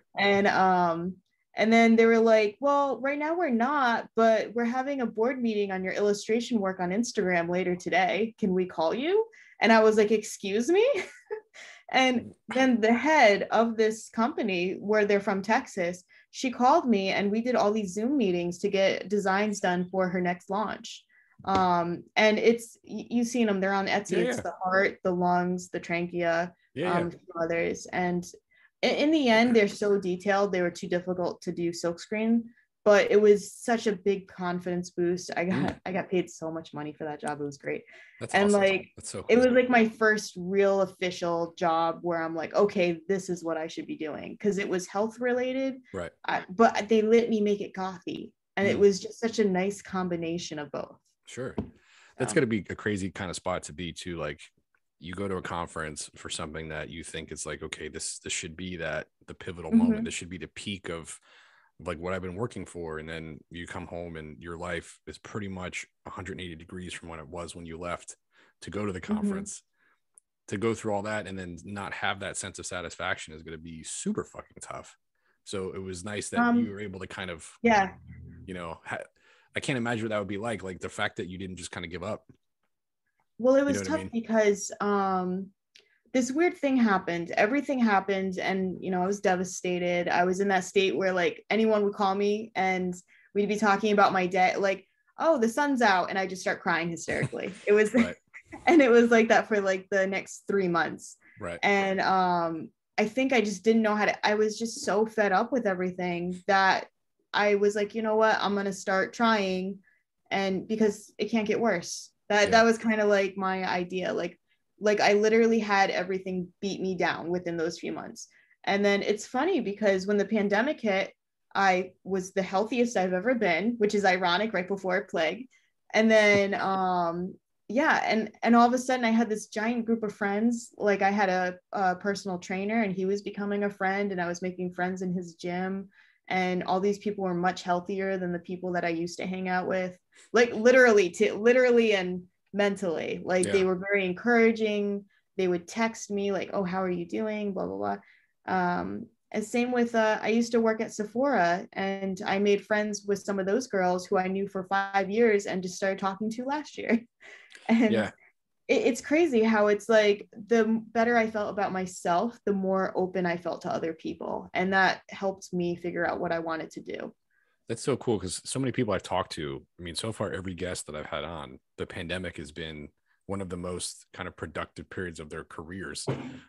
And then they were like, well, right now we're not, but we're having a board meeting on your illustration work on Instagram later today. Can we call you? And I was like, excuse me? And then the head of this company, where they're from Texas, she called me and we did all these Zoom meetings to get designs done for her next launch. And you've seen them, they're on Etsy. Yeah, it's the heart, the lungs, the trachea, yeah. a few others. And in the end, they're so detailed, they were too difficult to do silkscreen, but it was such a big confidence boost. I got paid so much money for that job. It was great. That's And awesome. like That's so cool. it was like my first real official job where I'm like, okay, this is what I should be doing, because it was health related, right? But they let me make it gothy, and it was just such a nice combination of both. Sure. That's going to be a crazy kind of spot to be too. Like you go to a conference for something that you think is like, okay, this should be the pivotal moment. This should be the peak of like what I've been working for. And then you come home and your life is pretty much 180 degrees from what it was when you left to go to the conference. To go through all that and then not have that sense of satisfaction is going to be super fucking tough. So it was nice that you were able to kind of, you know, I can't imagine what that would be like the fact that you didn't just kind of give up. Well, it was tough because this weird thing happened. Everything happened, and I was devastated. I was in that state where like anyone would call me and we'd be talking about my day, like, oh, the sun's out, and I just start crying hysterically. It was right. And it was like that for like the next 3 months. Right. And I think I just didn't know how to, I was just so fed up with everything that I was like, you know what, I'm going to start trying, and because it can't get worse. That was kind of like my idea. Like I literally had everything beat me down within those few months. And then it's funny because when the pandemic hit, I was the healthiest I've ever been, which is ironic, right before plague. And then and all of a sudden I had this giant group of friends. Like I had a personal trainer, and he was becoming a friend, and I was making friends in his gym, and all these people were much healthier than the people that I used to hang out with, like literally and mentally. Like they were very encouraging. They would text me like, oh, how are you doing, blah blah blah. And same with I used to work at Sephora, and I made friends with some of those girls who I knew for 5 years and just started talking to last year. And it's crazy how it's like the better I felt about myself, the more open I felt to other people. And that helped me figure out what I wanted to do. That's so cool, because so many people I've talked to, I mean, so far, every guest that I've had on, the pandemic has been one of the most kind of productive periods of their careers,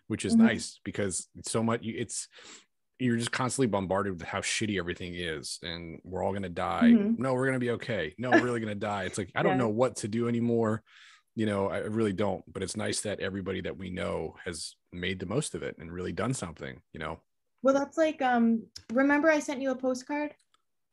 which is nice, because it's so much, you're just constantly bombarded with how shitty everything is, and we're all going to die. No, we're going to be okay. No, we're really going to die. It's like, I don't know what to do anymore. I really don't, but it's nice that everybody that we know has made the most of it and really done something, Well, that's like, remember I sent you a postcard?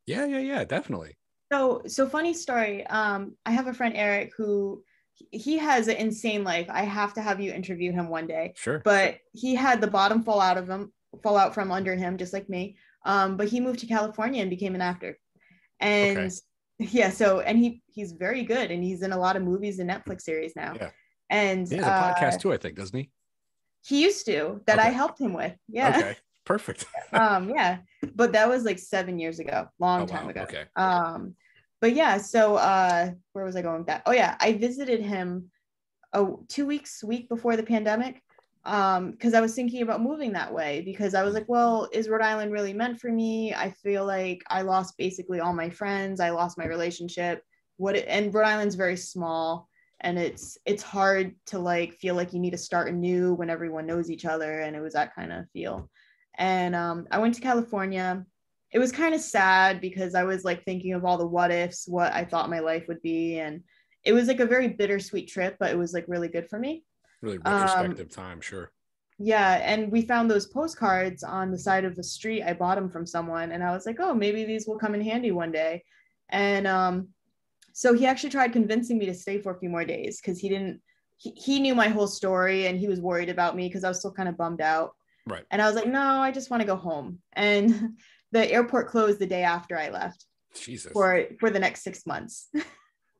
Yeah, definitely. So funny story. I have a friend, Eric, who he has an insane life. I have to have you interview him one day. Sure. But he had the bottom fall out from under him, just like me. But he moved to California and became an actor. And and he's very good, and he's in a lot of movies and Netflix series now. Yeah. And he has a podcast too, I think, doesn't he? He used to, that I helped him with. Yeah. Okay. Perfect. But that was like 7 years ago, long time ago. Okay. But yeah, so where was I going with that? Oh yeah, I visited him 2 week before the pandemic, because I was thinking about moving that way, because I was like, well, is Rhode Island really meant for me? I feel like I lost basically all my friends. I lost my relationship. And Rhode Island's very small, and it's hard to like feel like you need to start anew when everyone knows each other, and it was that kind of feel. And I went to California. It was kind of sad because I was like thinking of all the what ifs, what I thought my life would be, and it was like a very bittersweet trip, but it was like really good for me. Really retrospective time, sure. Yeah, and we found those postcards on the side of the street. I bought them from someone, and I was like, oh, maybe these will come in handy one day. And so he actually tried convincing me to stay for a few more days, because he knew my whole story, and he was worried about me because I was still kind of bummed out. Right. And I was like, no, I just want to go home. And the airport closed the day after I left. Jesus. For the next 6 months.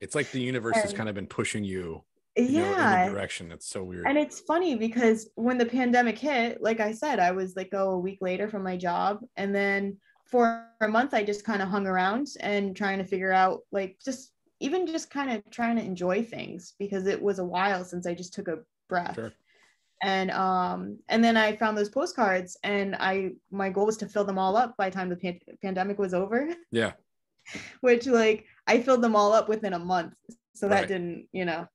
It's like the universe has kind of been pushing you in a direction. That's so weird. And it's funny because when the pandemic hit, like I said, I was like a week later from my job. And then for a month, I just kind of hung around and trying to figure out, like, just kind of trying to enjoy things, because it was a while since I just took a breath. Sure. And then I found those postcards, and my goal was to fill them all up by the time the pandemic was over. Yeah. Which, like, I filled them all up within a month. So that didn't,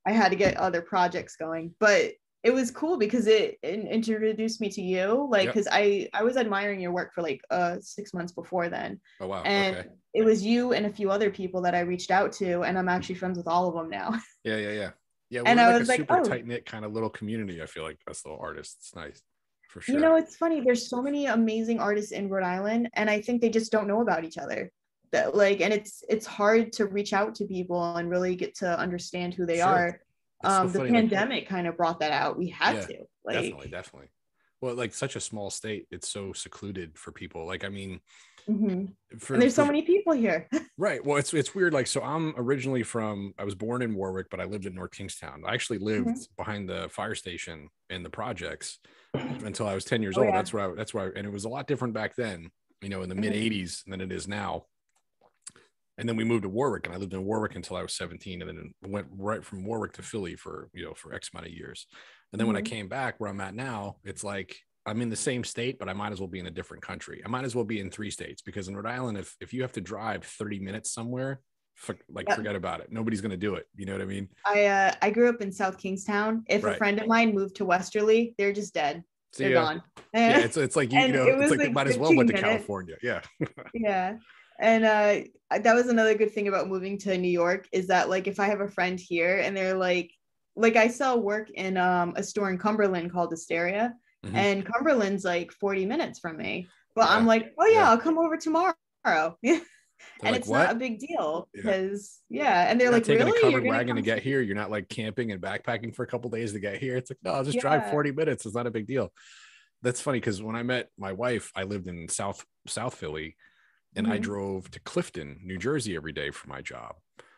I had to get other projects going, but it was cool because it introduced me to you, like, because I was admiring your work for like 6 months before then. Oh wow. And it was you and a few other people that I reached out to, and I'm actually friends with all of them now. Yeah, and we're I like was a like, super tight-knit kind of little community. I feel like us little artists. It's nice, for sure. It's funny, there's so many amazing artists in Rhode Island, and I think they just don't know about each other. That, like, and it's hard to reach out to people and really get to understand who they are. So the funny, pandemic kind of brought that out. We had to, like, definitely. Well, like such a small state, it's so secluded for people. Like, I mean, and there's so many people here. Right. Well, it's weird. Like, so I'm originally I was born in Warwick, but I lived in North Kingstown. I actually lived behind the fire station in the projects until I was 10 years old. Yeah. That's where and it was a lot different back then, you know, in the mid 80s than it is now. And then we moved to Warwick, and I lived in Warwick until I was 17, and then went right from Warwick to Philly for, you know, for X amount of years. And then when I came back where I'm at now, it's like I'm in the same state, but I might as well be in a different country. I might as well be in 3 states, because in Rhode Island, if you have to drive 30 minutes somewhere, forget about it. Nobody's going to do it. You know what I mean? I grew up in South Kingstown. If a friend of mine moved to Westerly, they're just dead. They're gone. Yeah, it's like, you know, it's like they might as well went to California. Yeah. Yeah. And that was another good thing about moving to New York, is that like if I have a friend here and they're like I sell work in a store in Cumberland called Asteria, and Cumberland's like 40 minutes from me, but I'm like, oh yeah, I'll come over tomorrow. And like, it's not a big deal, because and they're like, taking really? a covered wagon to get here? You're not like camping and backpacking for a couple days to get here? It's like, no, I'll just drive 40 minutes. It's not a big deal. That's funny, because when I met my wife, I lived in South Philly, and I drove to Clifton, New Jersey every day for my job.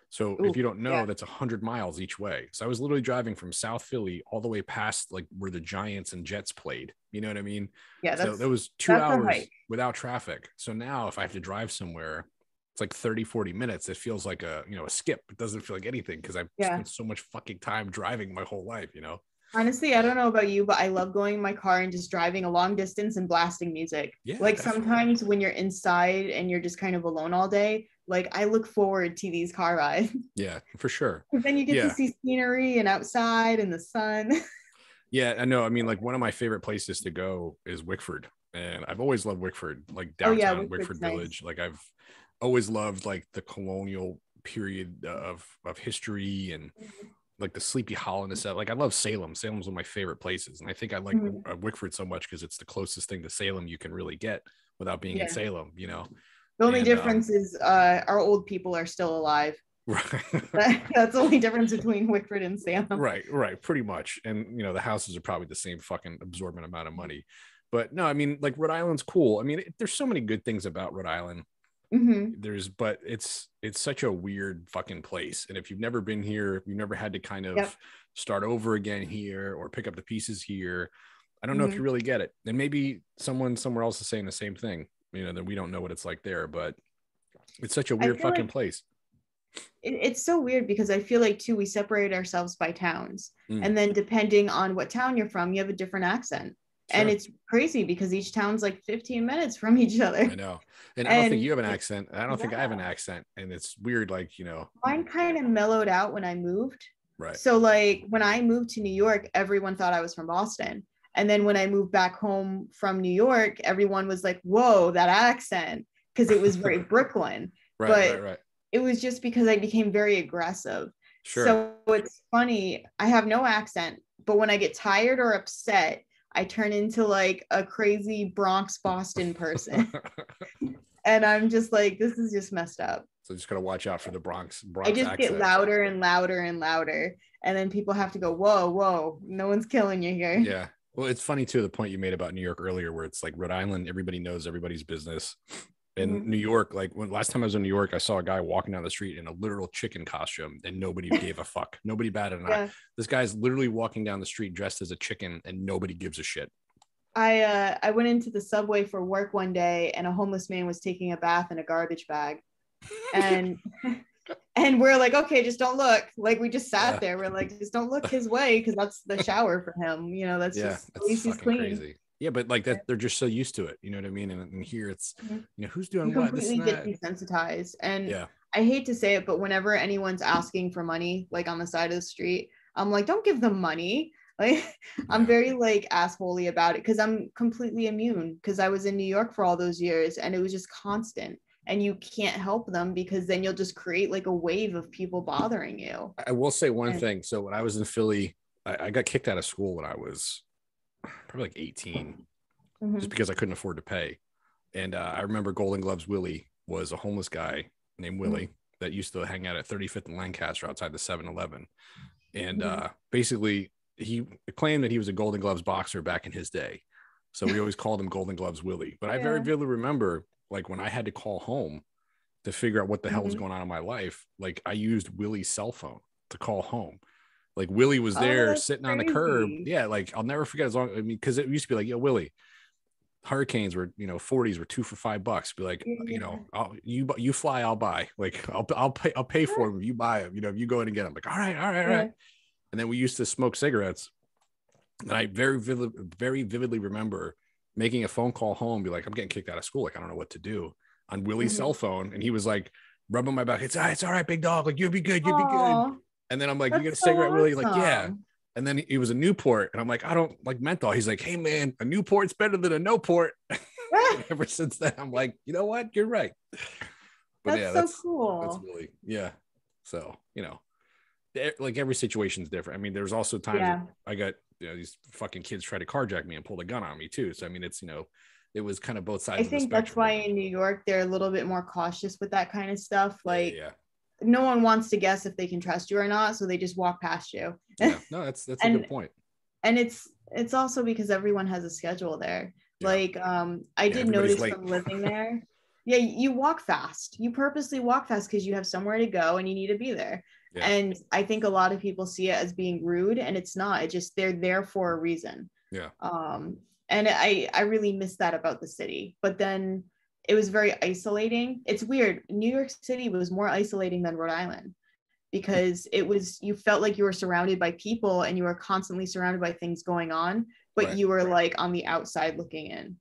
So if you don't know, that's 100 miles each way. So I was literally driving from South Philly all the way past like where the Giants and Jets played. You know what I mean? Yeah. So that was 2 hours without traffic. So now if I have to drive somewhere, it's like 30, 40 minutes. It feels like a skip. It doesn't feel like anything, because I've spent so much fucking time driving my whole life, you know? Honestly, I don't know about you, but I love going in my car and just driving a long distance and blasting music. Yeah, like definitely. Sometimes when you're inside and you're just kind of alone all day, like I look forward to these car rides. Yeah, for sure. Because then you get to see scenery and outside and the sun. Yeah, I know. I mean, like one of my favorite places to go is Wickford. And I've always loved Wickford, like downtown Wickford Village. Like I've always loved like the colonial period of history, and like the Sleepy Hollow and stuff. Like I love Salem. Salem's one of my favorite places, and I think I like Wickford so much because it's the closest thing to Salem you can really get without being in Salem. You know, the only difference is our old people are still alive. Right. That's the only difference between Wickford and Salem. Right, pretty much. And the houses are probably the same fucking absorbent amount of money. But no, I mean, like Rhode Island's cool. I mean, there's so many good things about Rhode Island. But it's such a weird fucking place, and if you've never been here, if you've never had to kind of start over again here or pick up the pieces here, I don't know if you really get it. And maybe someone somewhere else is saying the same thing, that we don't know what it's like there, but it's such a weird fucking place. It's so weird, because I feel like too we separate ourselves by towns, and then depending on what town you're from, you have a different accent. Sure. And it's crazy because each town's like 15 minutes from each other. I know. And I don't think you have an accent. I don't think I have an accent. And it's weird. Like, mine kind of mellowed out when I moved. Right. So like when I moved to New York, everyone thought I was from Boston. And then when I moved back home from New York, everyone was like, whoa, that accent. Because it was very Brooklyn. Right. It was just because I became very aggressive. Sure. So it's funny. I have no accent, but when I get tired or upset, I turn into like a crazy Bronx Boston person. And I'm just like, this is just messed up. So just gotta watch out for the Bronx I just accent. Get louder and louder and louder. And then people have to go, whoa, no one's killing you here. Yeah. Well, it's funny too, the point you made about New York earlier, where it's like Rhode Island, everybody knows everybody's business. In New York, like last time I was in New York, I saw a guy walking down the street in a literal chicken costume, and nobody gave a fuck. Nobody batted an eye. This guy's literally walking down the street dressed as a chicken, and nobody gives a shit. I went into the subway for work one day, and a homeless man was taking a bath in a garbage bag, and we're like, okay, just don't look. Like we just sat there. We're like, just don't look his way, because that's the shower for him. That's just at least he's clean. Crazy. Yeah, but like that, they're just so used to it. You know what I mean? And here it's, who's doing you what? Completely get desensitized. And I hate to say it, but whenever anyone's asking for money, like on the side of the street, I'm like, don't give them money. Like, I'm very like assholey about it, because I'm completely immune, because I was in New York for all those years, and it was just constant. And you can't help them, because then you'll just create like a wave of people bothering you. I will say one thing. So when I was in Philly, I got kicked out of school when I was probably like 18, just because I couldn't afford to pay. And I remember Golden Gloves Willie was a homeless guy named Willie that used to hang out at 35th and Lancaster outside the 7-Eleven. And basically he claimed that he was a Golden Gloves boxer back in his day. So we always called him Golden Gloves Willie. But I very vividly remember, like, when I had to call home to figure out what the hell was going on in my life, like, I used Willie's cell phone to call home. Like, Willie was there sitting on the curb. Yeah, like, I'll never forget, as long, I mean, because it used to be like, yo, Willie, hurricanes were, 40s were 2 for $5. Be like, you fly, I'll buy. Like, I'll pay for them if you buy them. If you go in and get them. Like, all right. And then we used to smoke cigarettes. And I very vividly remember making a phone call home, be like, I'm getting kicked out of school. Like, I don't know what to do, on Willie's cell phone. And he was like, rubbing my back. It's all right, big dog. Like, you'll be good. You'll be good. And then I'm like, you get a cigarette, Willie? Like, yeah. And then he was a Newport. And I'm like, I don't like menthol. He's like, hey, man, a Newport's better than a no-port. Ever since then, I'm like, you know what? You're right. But that's so cool. That's Willie. Yeah. So, like, every situation's different. I mean, there's also times I got, these fucking kids try to carjack me and pull a gun on me too. So, I mean, it's, it was kind of both sides. I think that's why in New York, they're a little bit more cautious with that kind of stuff. Like, no one wants to guess if they can trust you or not. So they just walk past you. Yeah, no, that's a good point. And it's also because everyone has a schedule there. Yeah. Like, I did notice from living there. Yeah, you walk fast. You purposely walk fast because you have somewhere to go and you need to be there. Yeah. And I think a lot of people see it as being rude, and it's not. It just, they're there for a reason. Yeah. And I really miss that about the city. But then it was very isolating. It's weird. New York City was more isolating than Rhode Island, because you felt like you were surrounded by people and you were constantly surrounded by things going on, but you were like on the outside looking in.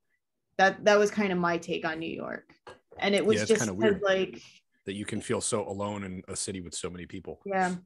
That was kind of my take on New York. And it was just kind of weird, like, that you can feel so alone in a city with so many people. Yeah.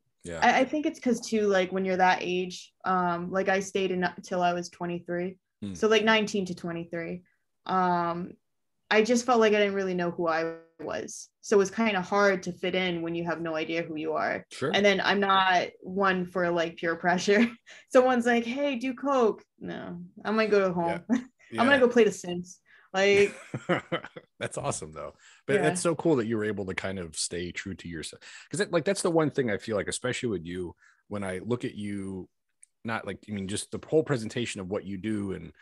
I think it's because too, like, when you're that age, like, I stayed until I was 23. So like 19 to 23. I just felt like I didn't really know who I was. So it was kind of hard to fit in when you have no idea who you are. Sure. And then I'm not one for like peer pressure. Someone's like, hey, do coke. No, I'm gonna go home. Yeah. I'm gonna go play The Sims. Like, that's awesome though. But that's so cool that you were able to kind of stay true to yourself. Because like, that's the one thing I feel like, especially with you, when I look at you, not like, I mean, just the whole presentation of what you do, and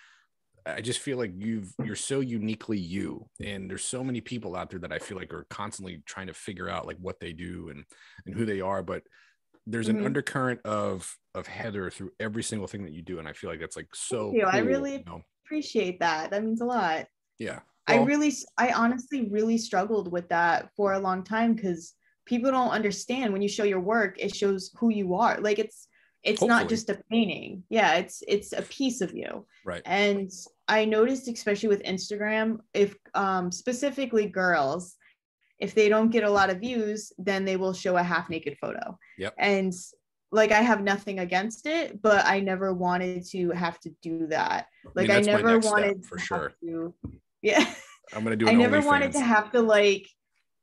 I just feel like you're so uniquely you, and there's so many people out there that I feel like are constantly trying to figure out like what they do and who they are. But there's an undercurrent of Heather through every single thing that you do. And I feel like that's like so cool, I really appreciate that. That means a lot. Yeah. Well, I honestly really struggled with that for a long time, because people don't understand when you show your work, it shows who you are. Like, it's not just a painting. Yeah, it's a piece of you. Right. And I noticed, especially with Instagram, if specifically girls, if they don't get a lot of views, then they will show a half naked photo. Yep. And like, I have nothing against it, but I never wanted to have to do that. Like, I never wanted for sure. Yeah. I'm gonna do. I never wanted to have to like,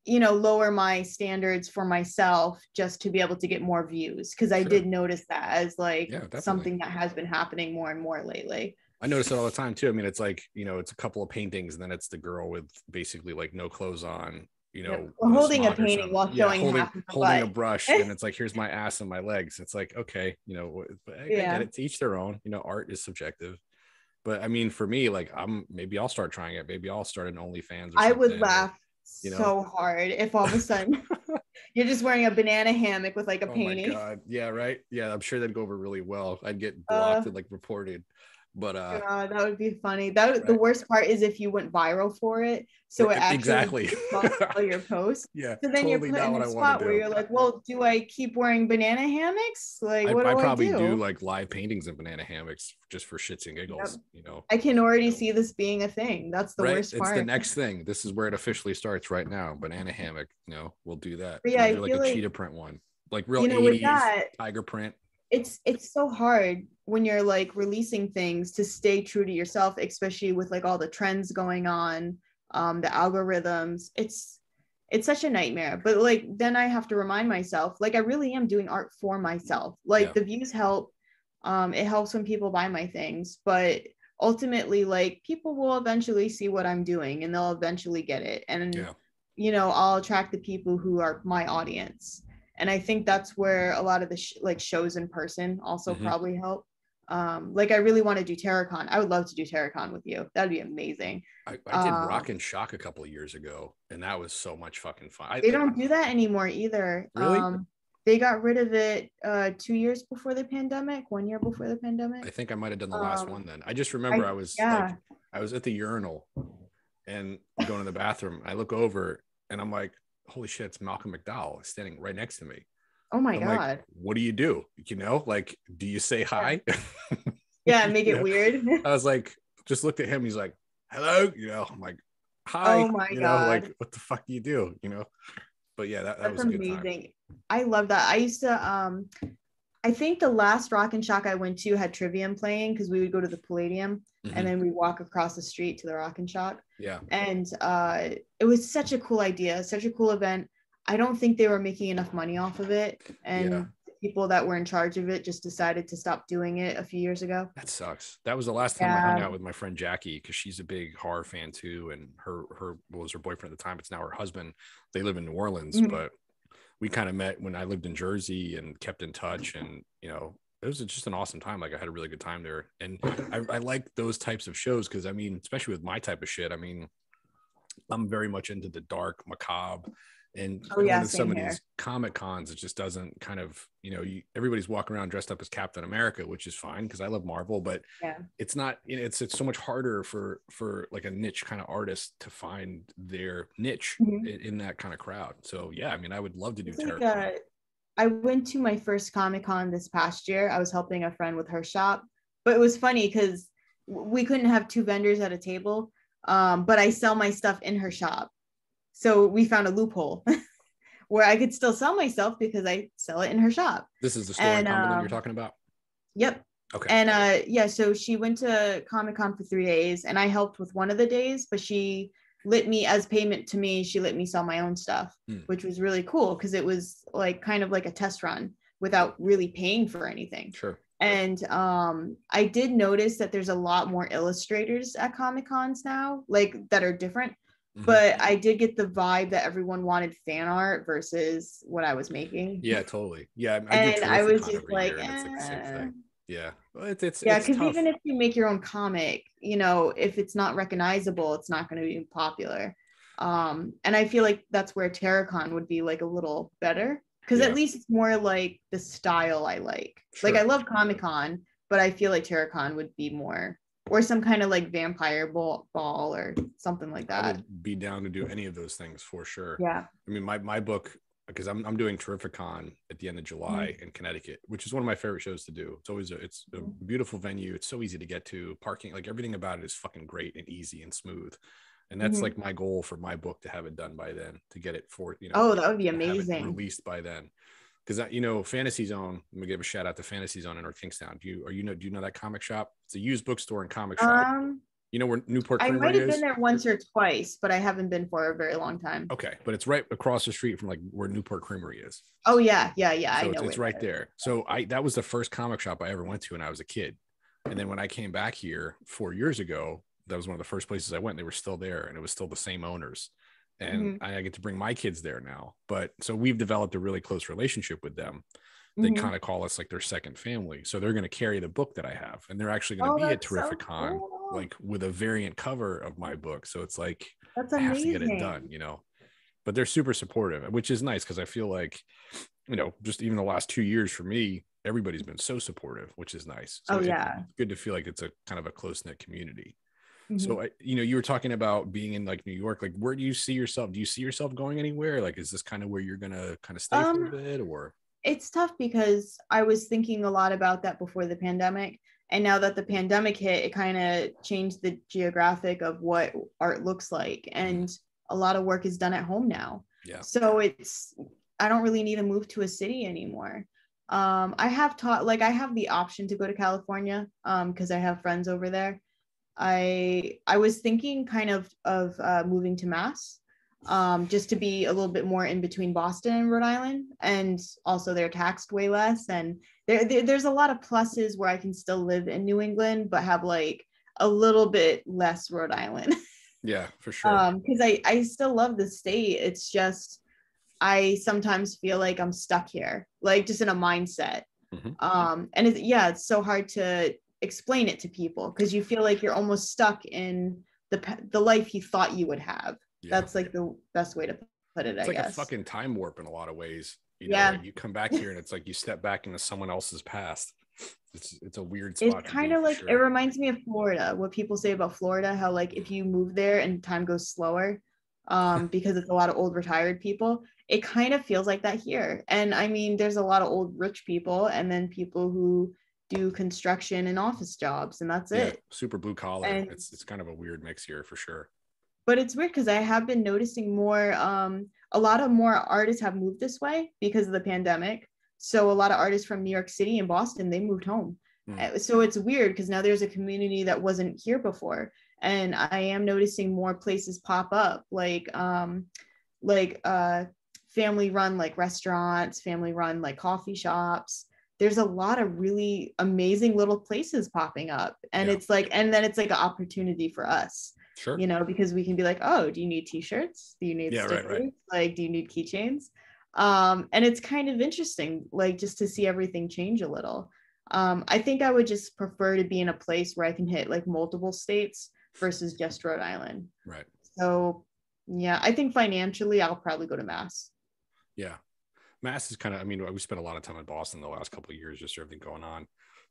lower my standards for myself just to be able to get more views, because I did notice that as like something that has been happening more and more lately. I notice it all the time too. I mean, it's like, it's a couple of paintings and then it's the girl with basically like no clothes on, holding a painting while showing holding a brush, and it's like, here's my ass and my legs. It's like, okay, but I get it, to each their own. Art is subjective. But I mean, for me, like, maybe I'll start trying it. Maybe I'll start an OnlyFans. I would laugh so hard if all of a sudden you're just wearing a banana hammock with like a painting. Oh my God. Yeah, right. Yeah, I'm sure that'd go over really well. I'd get blocked and like reported. But that would be funny. The worst part is if you went viral for it. So it actually all your posts. Yeah. So then totally, you're put in a spot where you're like, well, do I keep wearing banana hammocks? Like, what do I probably do like live paintings in banana hammocks just for shits and giggles. I can already see this being a thing. That's the worst part. It's the next thing. This is where it officially starts right now. Banana hammock. We'll do that. But yeah, we'll do like a cheetah print one, like real 80s tiger print. It's so hard when you're like releasing things to stay true to yourself, especially with like all the trends going on, the algorithms. It's such a nightmare. But like, then I have to remind myself, like, I really am doing art for myself. Like, the views help. It helps when people buy my things, but ultimately, like, people will eventually see what I'm doing and they'll eventually get it. And I'll attract the people who are my audience. And I think that's where a lot of the shows in person also probably help. Like I really want to do TerraCon. I would love to do TerraCon with you. That'd be amazing. I did Rock and Shock a couple of years ago, and that was so much fucking fun. They don't do that anymore either. Really? They got rid of it 2 years before the pandemic, 1 year before the pandemic. I think I might have done the last one then. I just remember I was at the urinal and going to the bathroom. I look over and I'm like, holy shit, it's Malcolm McDowell standing right next to me. Oh my God. Like, what do you do? You know, like, do you say hi? Yeah, make it weird. I was like, just looked at him. He's like, hello. You know, I'm like, hi. Oh my God. Like, what the fuck do you do? You know? But yeah, that was amazing. A good time. I love that. I used to, I think the last Rock and Shock I went to had Trivium playing because we would go to the Palladium and then we walk across the street to the Rock and Shock. Yeah. And it was such a cool idea, such a cool event. I don't think they were making enough money off of it. And the people that were in charge of it just decided to stop doing it a few years ago. That sucks. That was the last time I hung out with my friend Jackie because she's a big horror fan too. And her was her boyfriend at the time. It's now her husband. They live in New Orleans, but we kind of met when I lived in Jersey and kept in touch. And, you know, it was just an awesome time. Like I had a really good time there. And I like those types of shows because, I mean, especially with my type of shit, I mean, I'm very much into the dark, macabre. And some of these Comic Cons, it just doesn't kind of, you know, everybody's walking around dressed up as Captain America, which is fine because I love Marvel, but it's not, you know, it's so much harder for like a niche kind of artist to find their niche in that kind of crowd. So yeah, I mean, I would love to do TerraCon. I went to my first Comic Con this past year. I was helping a friend with her shop, but it was funny because we couldn't have two vendors at a table, but I sell my stuff in her shop. So we found a loophole where I could still sell myself because I sell it in her shop. This is the store in Cumberland you're talking about? Yep. Okay. And so she went to Comic-Con for 3 days and I helped with one of the days, but she let me, as payment to me, she let me sell my own stuff, which was really cool because it was like kind of like a test run without really paying for anything. Sure. And I did notice that there's a lot more illustrators at Comic-Cons now, like that are different. But I did get the vibe that everyone wanted fan art versus what I was making. Yeah, totally. Yeah, I was just like, it's like the same thing. Yeah, well, it's because even if you make your own comic, you know, if it's not recognizable, it's not going to be popular. And I feel like that's where TerraCon would be like a little better because at least it's more like the style I like. Sure. Like I love Comic-Con, but I feel like TerraCon would be more. Or some kind of like vampire ball or something like that. I would be down to do any of those things for sure. Yeah. I mean, my book, because I'm doing Terrificon at the end of July in Connecticut, which is one of my favorite shows to do. It's always it's a beautiful venue. It's so easy to get to. Parking, like everything about it is fucking great and easy and smooth. And that's like my goal for my book to have it done by then, to get it for, you know. Oh, that would be amazing. Released by then. Because, you know, Fantasy Zone, let me give a shout out to Fantasy Zone in North Kingstown. Do you know that comic shop? It's a used bookstore and comic shop. You know where Newport Creamery is? I might have been there once or twice, but I haven't been for a very long time. Okay, but it's right across the street from like where Newport Creamery is. Oh yeah. So I know it's right there. So that was the first comic shop I ever went to when I was a kid. And then when I came back here 4 years ago, that was one of the first places I went. They were still there and it was still the same owners. And I get to bring my kids there now. But so we've developed a really close relationship with them. They kind of call us like their second family. So they're going to carry the book that I have. And they're actually going to be at Terrificon, like with a variant cover of my book. So it's like, I have to get it done, you know. But they're super supportive, which is nice because I feel like, you know, just even the last 2 years for me, everybody's been so supportive, which is nice. So it's good to feel like it's a kind of a close-knit community. So, you know, you were talking about being in like New York, like where do you see yourself? Do you see yourself going anywhere? Like, is this kind of where you're going to kind of stay for a bit or? It's tough because I was thinking a lot about that before the pandemic. And now that the pandemic hit, it kind of changed the geographic of what art looks like. And a lot of work is done at home now. Yeah. So I don't really need to move to a city anymore. I have the option to go to California because I have friends over there. I was thinking kind of moving to Mass just to be a little bit more in between Boston and Rhode Island, and also they're taxed way less, and there's a lot of pluses where I can still live in New England but have like a little bit less Rhode Island. Yeah, for sure. Because I still love the state. It's just I sometimes feel like I'm stuck here, like just in a mindset. And it's so hard to explain it to people because you feel like you're almost stuck in the life you thought you would have. That's like the best way to put it. It's I like guess a fucking time warp in a lot of ways. You know, you come back here and it's like you step back into someone else's past. It's a weird spot. It's kind of like, it reminds me of Florida, what people say about Florida, how like if you move there and time goes slower, because it's a lot of old retired people, it kind of feels like that here. And I mean, there's a lot of old rich people and then people who do construction and office jobs, and that's it. Super blue collar. And it's kind of a weird mix here for sure. But it's weird because I have been noticing more, a lot of more artists have moved this way because of the pandemic. So a lot of artists from New York City and Boston, they moved home. So it's weird because now there's a community that wasn't here before. And I am noticing more places pop up, like family run like restaurants, family run like coffee shops. There's a lot of really amazing little places popping up. And it's like, and then it's like an opportunity for us. Sure. You know, because we can be like, oh, do you need t-shirts? Do you need stickers? Right. Like, do you need keychains? And it's kind of interesting, like just to see everything change a little. I think I would just prefer to be in a place where I can hit like multiple states versus just Rhode Island. Right. So yeah, I think financially I'll probably go to Mass. Yeah. Mass is kind of, I mean, we spent a lot of time in Boston the last couple of years, just everything going on.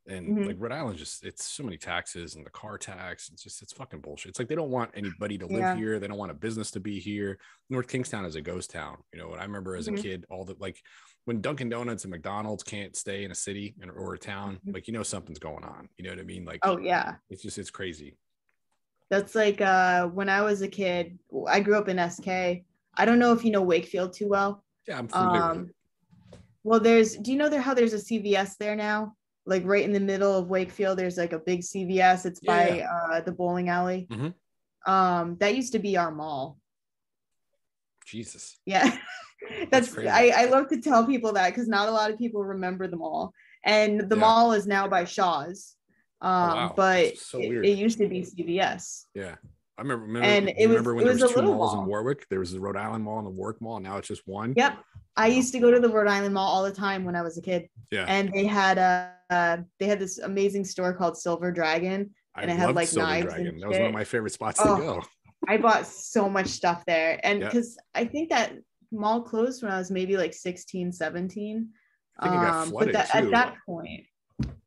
And like Rhode Island, just it's so many taxes and the car tax. It's fucking bullshit. It's like they don't want anybody to live here. They don't want a business to be here. North Kingstown is a ghost town. You know, I remember as a kid, all the like when Dunkin' Donuts and McDonald's can't stay in a city or a town, like, you know, something's going on. You know what I mean? Like, oh yeah, it's crazy. That's like when I was a kid, I grew up in SK. I don't know if you know Wakefield too well. Yeah, I'm familiar with it. Well, do you know how there's a CVS there now? Like right in the middle of Wakefield, there's like a big CVS. It's by the bowling alley. That used to be our mall. Jesus. Yeah. That's crazy. I love to tell people that because not a lot of people remember the mall. And the mall is now by Shaw's. But so it used to be CVS. Yeah. I remember when there was two malls in Warwick. There was the Rhode Island Mall and the Warwick Mall. Now it's just one. Yep. I used to go to the Rhode Island Mall all the time when I was a kid. Yeah. And they had this amazing store called Silver Dragon. And it had like knives. That was one of my favorite spots to go. I bought so much stuff there. And because I think that mall closed when I was maybe like 16, 17. I think it got flooded too. At that point.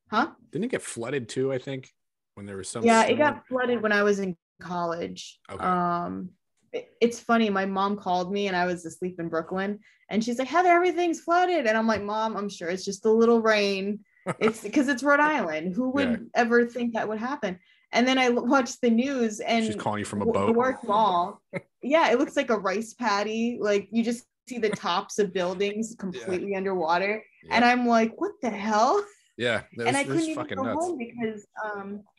Huh? Didn't it get flooded too, I think? When there was some it got flooded when I was in college. Okay. It's funny, my mom called me and I was asleep in Brooklyn and she's like, Heather, everything's flooded. And I'm like, Mom, I'm sure it's just a little rain. It's because it's Rhode Island. Who would ever think that would happen? And then I watched the news and she's calling you from a boat. The Warwick Mall. Yeah, it looks like a rice paddy. Like you just see the tops of buildings completely underwater. Yeah. And I'm like, what the hell? Yeah. And I couldn't even go home because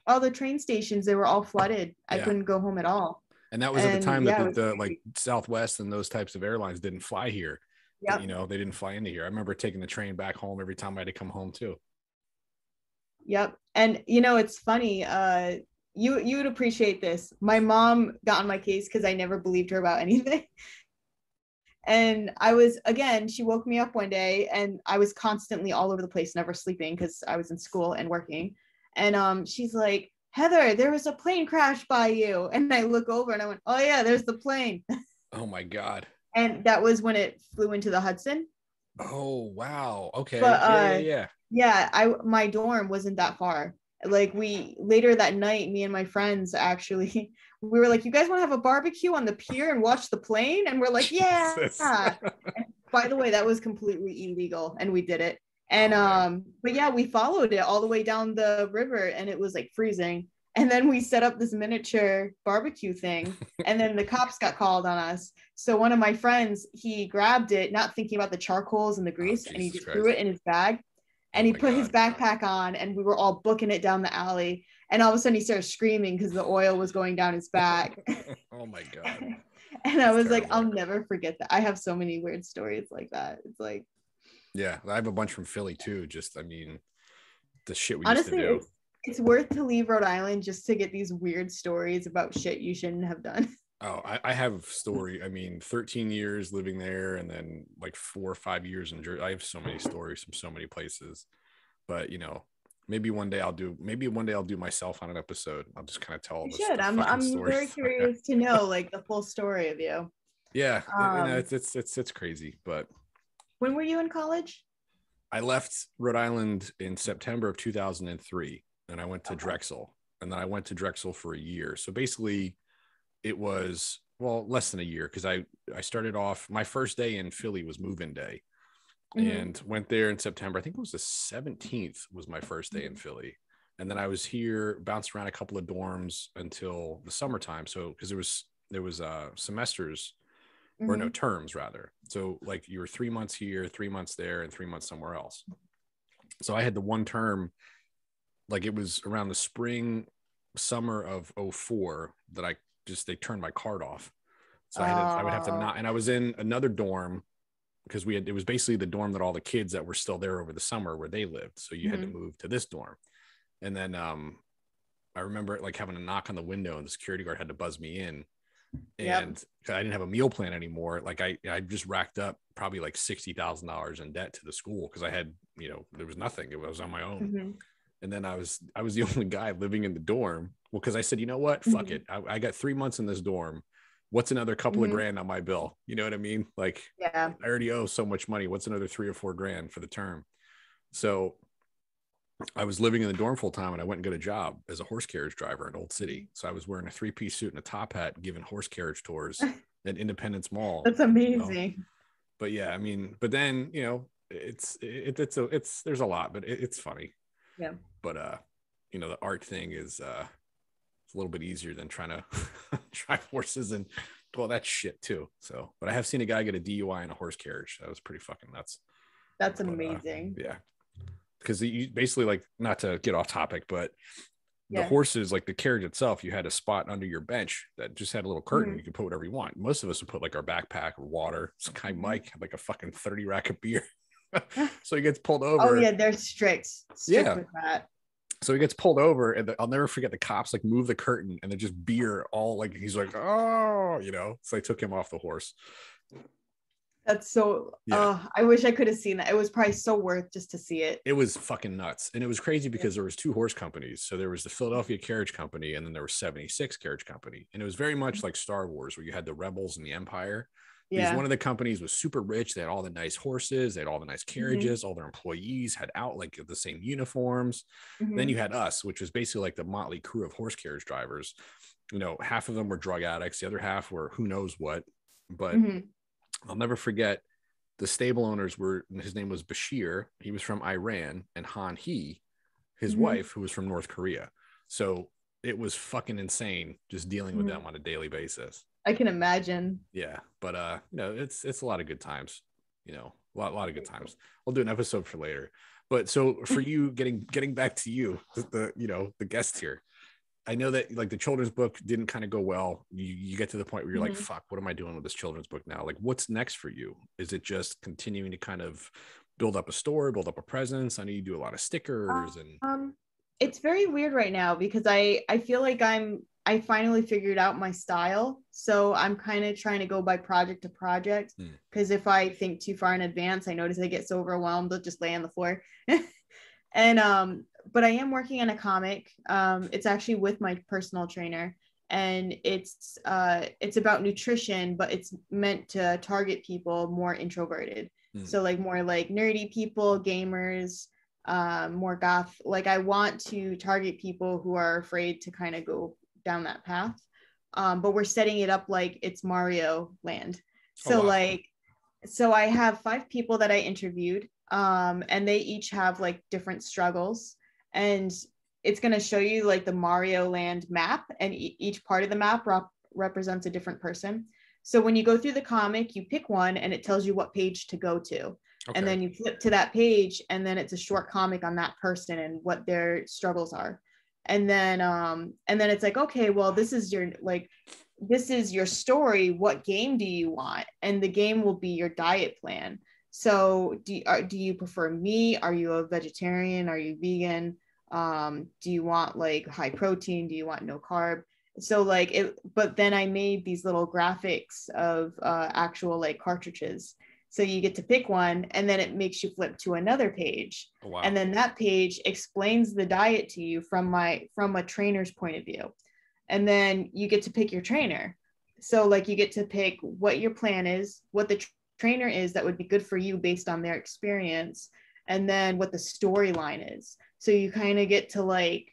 all the train stations, they were all flooded. I couldn't go home at all. And that was at the time that the like Southwest and those types of airlines didn't fly here. Yep. You know, they didn't fly into here. I remember taking the train back home every time I had to come home too. Yep. And you know, it's funny. You would appreciate this. My mom got on my case because I never believed her about anything. And she woke me up one day and I was constantly all over the place, never sleeping because I was in school and working. And she's like, Heather, there was a plane crash by you. And I look over and I went, oh yeah, there's the plane. Oh my God. And that was when it flew into the Hudson. Oh, wow. Okay. But, yeah. My dorm wasn't that far. Like later that night, me and my friends we were like, you guys want to have a barbecue on the pier and watch the plane? And we're like, yeah. And by the way, that was completely illegal and we did it. And but yeah, we followed it all the way down the river and it was like freezing. And then we set up this miniature barbecue thing and then the cops got called on us. So one of my friends, he grabbed it, not thinking about the charcoals and the grease, and he just threw it in his bag. And he put his backpack on and we were all booking it down the alley. And all of a sudden he started screaming because the oil was going down his back. Oh my God. And I was like, I'll never forget that. I have so many weird stories like that. It's like. Yeah, I have a bunch from Philly too. Just, I mean, the shit we used to do. It's worth to leave Rhode Island just to get these weird stories about shit you shouldn't have done. Oh, I have story. I mean, 13 years living there and then like 4 or 5 years in Jersey. I have so many stories from so many places. but maybe one day I'll do myself on an episode. I'll just kind of tell all You this should. the I'm fucking I'm stories. very curious to know like the full story of you. Yeah, it's crazy. But when were you in college? I left Rhode Island in September of 2003, and I went to Drexel, and then I went to Drexel for a year. So basically, it was less than a year, because I started off, my first day in Philly was move-in day, and went there in September. I think it was the 17th was my first day in Philly, and then I was here, bounced around a couple of dorms until the summertime. So because there was semesters, or no, terms rather. So like you were 3 months here, 3 months there, and 3 months somewhere else. So I had the one term, like it was around the summer of 04 that they turned my card off. So I would have to not, and I was in another dorm, because it was basically the dorm that all the kids that were still there over the summer where they lived. So you had to move to this dorm. And then I remember like having a knock on the window, and the security guard had to buzz me in. And I didn't have a meal plan anymore. Like I just racked up probably like $60,000 in debt to the school, because I had, there was nothing. It was on my own. And then I was the only guy living in the dorm. Well, because I said, you know what? Fuck it. I got 3 months in this dorm. What's another couple of grand on my bill? You know what I mean? Like, I already owe so much money. What's another 3 or 4 grand for the term? So I was living in the dorm full time, and I went and got a job as a horse carriage driver in Old City. So I was wearing a 3-piece suit and a top hat, giving horse carriage tours at Independence Mall. That's amazing. But yeah, I mean, but then, it's there's a lot, but it's funny. Yeah. But the art thing is it's a little bit easier than trying to drive horses and all that shit too. So, but I have seen a guy get a DUI in a horse carriage. That was pretty fucking nuts. That's amazing. Yeah. Because you basically, like, not to get off topic, but the horses, like the carriage itself, you had a spot under your bench that just had a little curtain. You could put whatever you want. Most of us would put like our backpack or water. This guy Mike had like a fucking 30 rack of beer. So he gets pulled over. Oh yeah, they're strict with that. So he gets pulled over, and I'll never forget, the cops like move the curtain, and they're just beer all, like, he's like, oh, so I took him off the horse. That's so, I wish I could have seen that. It was probably so worth just to see it. It was fucking nuts. And it was crazy because there was 2 horse companies. So there was the Philadelphia Carriage Company, and then there was 76 Carriage Company. And it was very much like Star Wars, where you had the rebels and the Empire. Because one of the companies was super rich. They had all the nice horses. They had all the nice carriages. All their employees had out like the same uniforms. Then you had us, which was basically like the motley crew of horse carriage drivers. Half of them were drug addicts. The other half were who knows what. But I'll never forget, the stable owners his name was Bashir. He was from Iran, and Han He, his wife, who was from North Korea. So it was fucking insane just dealing with them on a daily basis. I can imagine. Yeah, but it's a lot of good times. A lot of good times. I'll do an episode for later. But so for you, getting back to you, the guest here, I know that like the children's book didn't kind of go well. You get to the point where you're like, fuck, what am I doing with this children's book now? Like, what's next for you? Is it just continuing to kind of build up a store, build up a presence? I know you do a lot of stickers and. It's very weird right now, because I feel like I finally figured out my style. So I'm kind of trying to go by project to project, because if I think too far in advance, I notice I get so overwhelmed, I'll just lay on the floor. And but I am working on a comic. It's actually with my personal trainer, and it's about nutrition, but it's meant to target people more introverted. So like more like nerdy people, gamers, more goth. Like I want to target people who are afraid to kind of go down that path. But we're setting it up like it's Mario Land. So so I have 5 people that I interviewed, and they each have like different struggles, and it's going to show you like the Mario Land map, and each part of the map represents a different person. So when you go through the comic, you pick one and it tells you what page to go to. Okay. And then you flip to that page, and then it's a short comic on that person and what their struggles are. And then it's like, okay, well, this is your story. What game do you want? And the game will be your diet plan. So do you prefer meat? Are you a vegetarian? Are you vegan? Do you want like high protein? Do you want no carb? So like it, but then I made these little graphics of actual like cartridges. So you get to pick one, and then it makes you flip to another page. Oh, wow. And then that page explains the diet to you from a trainer's point of view. And then you get to pick your trainer. So like you get to pick what your plan is, what the trainer is that would be good for you based on their experience, and then what the storyline is. So you kind of get to like,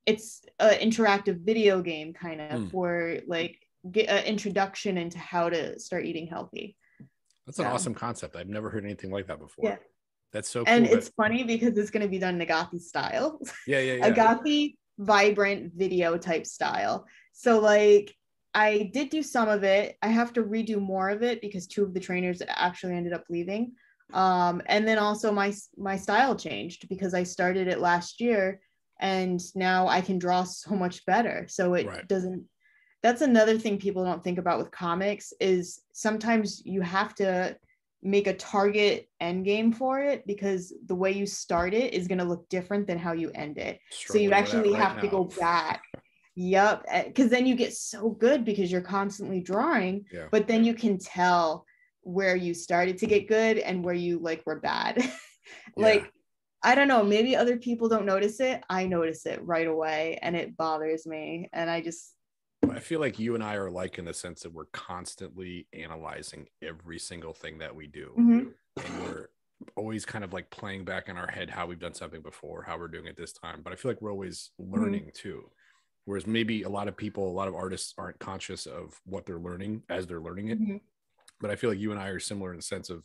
it's an interactive video game kind of for like get an introduction into how to start eating healthy. That's an awesome concept. I've never heard anything like that before. Yeah. That's so cool. And it's funny because it's going to be done Agathi style. Yeah. Agathi vibrant video type style. So like I did do some of it. I have to redo more of it because 2 of the trainers actually ended up leaving. And then also my style changed because I started it last year, and now I can draw so much better. So it doesn't, that's another thing people don't think about with comics is sometimes you have to make a target end game for it because the way you start it is going to look different than how you end it. So you actually have to go back. Yep. Because then you get so good because you're constantly drawing, but then you can tell where you started to get good and where you like were bad. Like, I don't know, maybe other people don't notice it. I notice it right away and it bothers me. And I feel like you and I are alike in the sense that we're constantly analyzing every single thing that we do. And we're always kind of like playing back in our head how we've done something before, how we're doing it this time. But I feel like we're always learning too. Whereas maybe a lot of artists aren't conscious of what they're learning as they're learning it. But I feel like you and I are similar in the sense of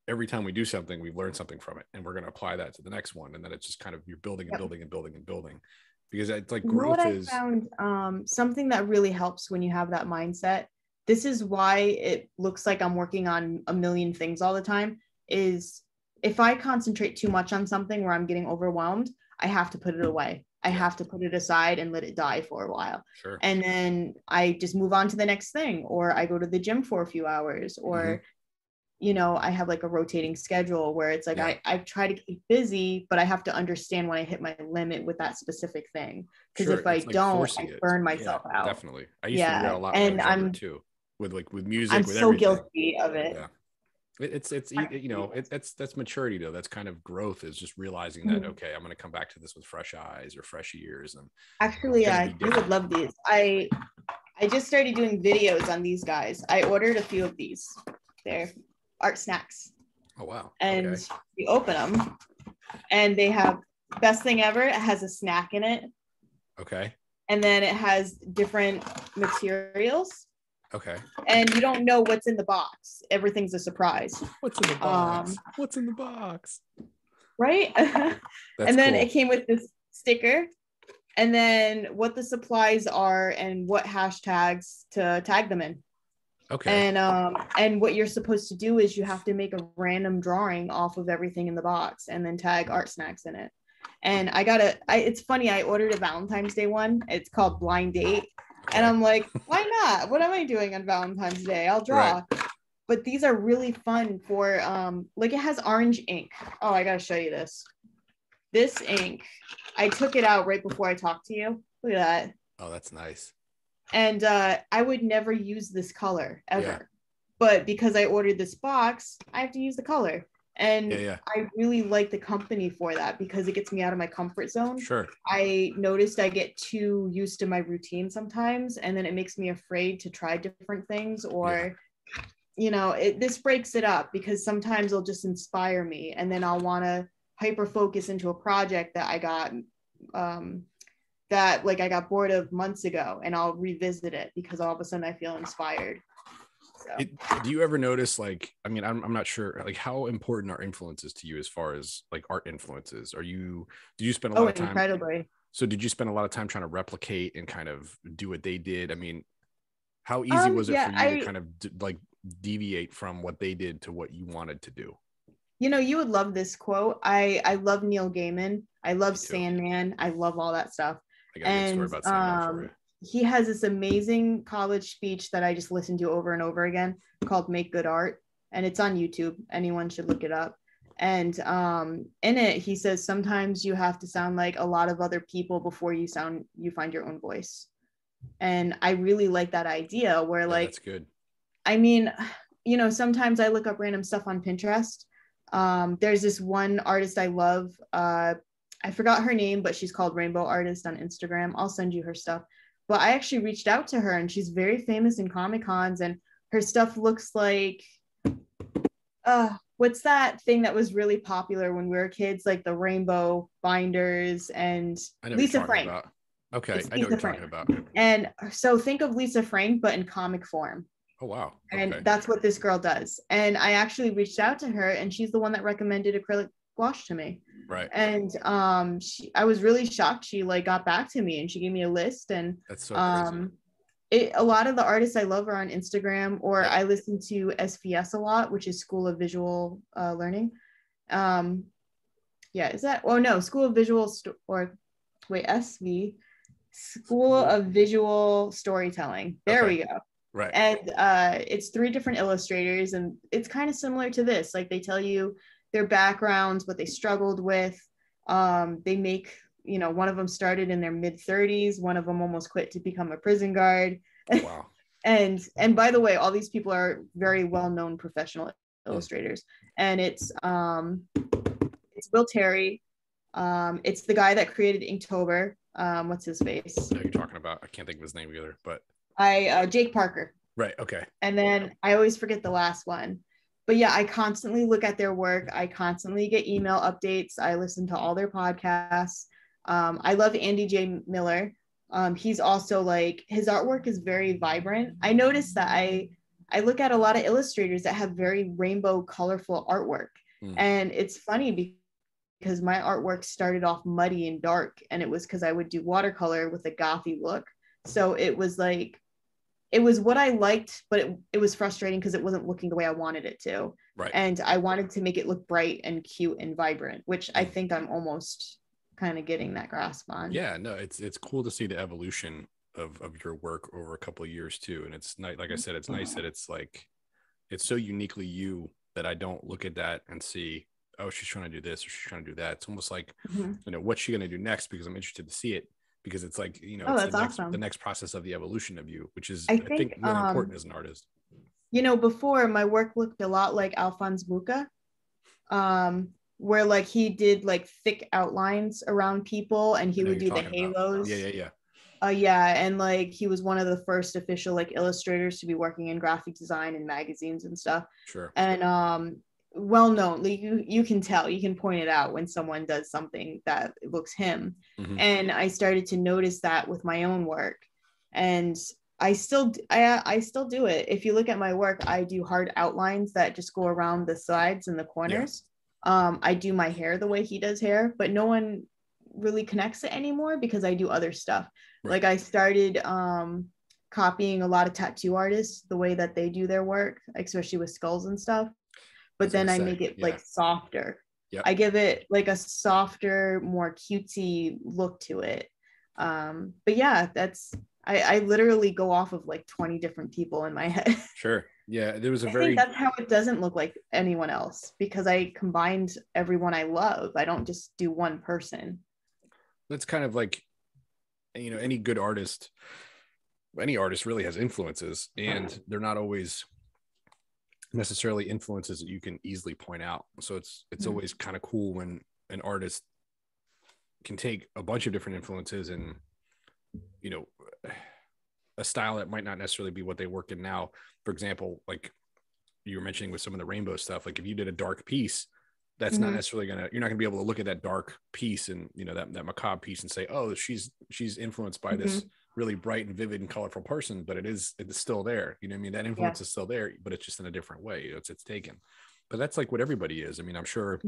every time we do something, we've learned something from it and we're going to apply that to the next one. And then it's just kind of, you're building and building and building and building. Because it's like growth is. I found something that really helps when you have that mindset. This is why it looks like I'm working on a million things all the time, is if I concentrate too much on something where I'm getting overwhelmed, I have to put it away. I have to put it aside and let it die for a while. And then I just move on to the next thing, or I go to the gym for a few hours, or you know, I have like a rotating schedule where it's like I try to keep busy, but I have to understand when I hit my limit with that specific thing. Because if I don't, I burn myself out. Definitely. I used to do that a lot when I was younger too. With music, I'm with so everything. Guilty of it. Yeah. It's you know, that's maturity though. That's kind of growth, is just realizing that, okay, I'm going to come back to this with fresh eyes or fresh ears. And actually, you would love these. I just started doing videos on these guys. I ordered a few of these. They're art snacks. Oh wow. And you open them and they have, best thing ever, it has a snack in it. Okay. And then it has different materials. Okay. And you don't know what's in the box. Everything's a surprise. What's in the box? What's in the box? Right? And then it came with this sticker, and then what the supplies are and what hashtags to tag them in. Okay. And what you're supposed to do is you have to make a random drawing off of everything in the box and then tag art snacks in it. And it's funny, I ordered a Valentine's Day one. It's called Blind Date. And I'm like, why not? What am I doing on Valentine's Day? I'll draw. Right. But these are really fun for, like, it has orange ink. Oh, I got to show you this. This ink, I took it out right before I talked to you. Look at that. Oh, that's nice. And I would never use this color ever. Yeah. But because I ordered this box, I have to use the color. And I really like the company for that because it gets me out of my comfort zone. Sure. I noticed I get too used to my routine sometimes, and then it makes me afraid to try different things, or, you know, this breaks it up because sometimes it'll just inspire me, and then I'll want to hyper focus into a project that I got, that like I got bored of months ago, and I'll revisit it because all of a sudden I feel inspired. So. Do you ever notice, like, I mean, I'm not sure, like, how important are influences to you as far as like art influences? Did you spend a lot of time? Incredibly. So did you spend a lot of time trying to replicate and kind of do what they did? I mean, how easy was it for you to kind of like deviate from what they did to what you wanted to do? You know, you would love this quote. I love Neil Gaiman. I love Sandman. I love all that stuff. I got a good story about Sandman for you. He has this amazing college speech that I just listened to over and over again called Make Good Art. And it's on YouTube. Anyone should look it up. And in it, he says, sometimes you have to sound like a lot of other people before you find your own voice. And I really like that idea where, like, that's good. I mean, you know, sometimes I look up random stuff on Pinterest. There's this one artist I love. I forgot her name, but she's called Rainbow Artist on Instagram. I'll send you her stuff. But I actually reached out to her, and she's very famous in Comic Cons, and her stuff looks like, what's that thing that was really popular when we were kids, like the rainbow binders, and Lisa Frank. About. Okay, I know what you're talking about. And so think of Lisa Frank, but in comic form. Oh, wow. Okay. And that's what this girl does. And I actually reached out to her, and she's the one that recommended acrylic gouache to me. Right. And I was really shocked. She like got back to me, and she gave me a list. And that's so crazy. A lot of the artists I love are on Instagram, or I listen to SVS a lot, which is School of Visual Learning. Is that? Oh no, School of Visual SV, School of Visual Storytelling. There we go. Right. And it's 3 different illustrators, and it's kind of similar to this. Like, they tell you their backgrounds, what they struggled with. They make, you know, one of them started in their mid-30s. One of them almost quit to become a prison guard. Wow. and by the way, all these people are very well-known professional illustrators. And it's Will Terry. It's the guy that created Inktober. What's his face? I know who you're talking about. I can't think of his name either, but Jake Parker. Right. Okay. And then I always forget the last one. But yeah, I constantly look at their work. I constantly get email updates. I listen to all their podcasts. I love Andy J. Miller. He's also like, his artwork is very vibrant. I noticed that I look at a lot of illustrators that have very rainbow, colorful artwork. And it's funny because my artwork started off muddy and dark, and it was because I would do watercolor with a gothy look. So it was like, it was what I liked, but it was frustrating because it wasn't looking the way I wanted it to. Right. And I wanted to make it look bright and cute and vibrant, which I think I'm almost kind of getting that grasp on. Yeah, no, it's cool to see the evolution of your work over a couple of years too. And it's nice, like I said, it's nice that it's like, it's so uniquely you that I don't look at that and see, oh, she's trying to do this or she's trying to do that. It's almost like, you know, what's she going to do next? Because I'm interested to see it. Because it's like, you know, it's the next process of the evolution of you, which is, I think really important as an artist. You know, before, my work looked a lot like Alphonse Mucha, where like he did like thick outlines around people, and he would do the halos. Yeah. And like he was one of the first official like illustrators to be working in graphic design and magazines and stuff. Sure. And well known, like you can tell, you can point it out when someone does something that looks him. And I started to notice that with my own work, and I still do it. If you look at my work, I do hard outlines that just go around the sides and the corners. I do my hair the way he does hair, but no one really connects it anymore because I do other stuff. Like I started copying a lot of tattoo artists, the way that they do their work, especially with skulls and stuff. But then I make it like softer. I give it like a softer, more cutesy look to it. But yeah, I literally go off of like 20 different people in my head. Sure. Yeah, there was I think that's how it doesn't look like anyone else, because I combined everyone I love. I don't just do one person. That's kind of like, you know, any artist really has influences, and they're not always necessarily influences that you can easily point out. So it's always kind of cool when an artist can take a bunch of different influences and, you know, a style that might not necessarily be what they work in now. For example, like you were mentioning with some of the rainbow stuff, like if you did a dark piece, that's not necessarily you're not gonna be able to look at that dark piece and, you know, that macabre piece and say, oh, she's influenced by this really bright and vivid and colorful person, but it's still there. You know what I mean? That influence is still there, but it's just in a different way. You know, it's taken. But that's like what everybody is. I mean, I'm sure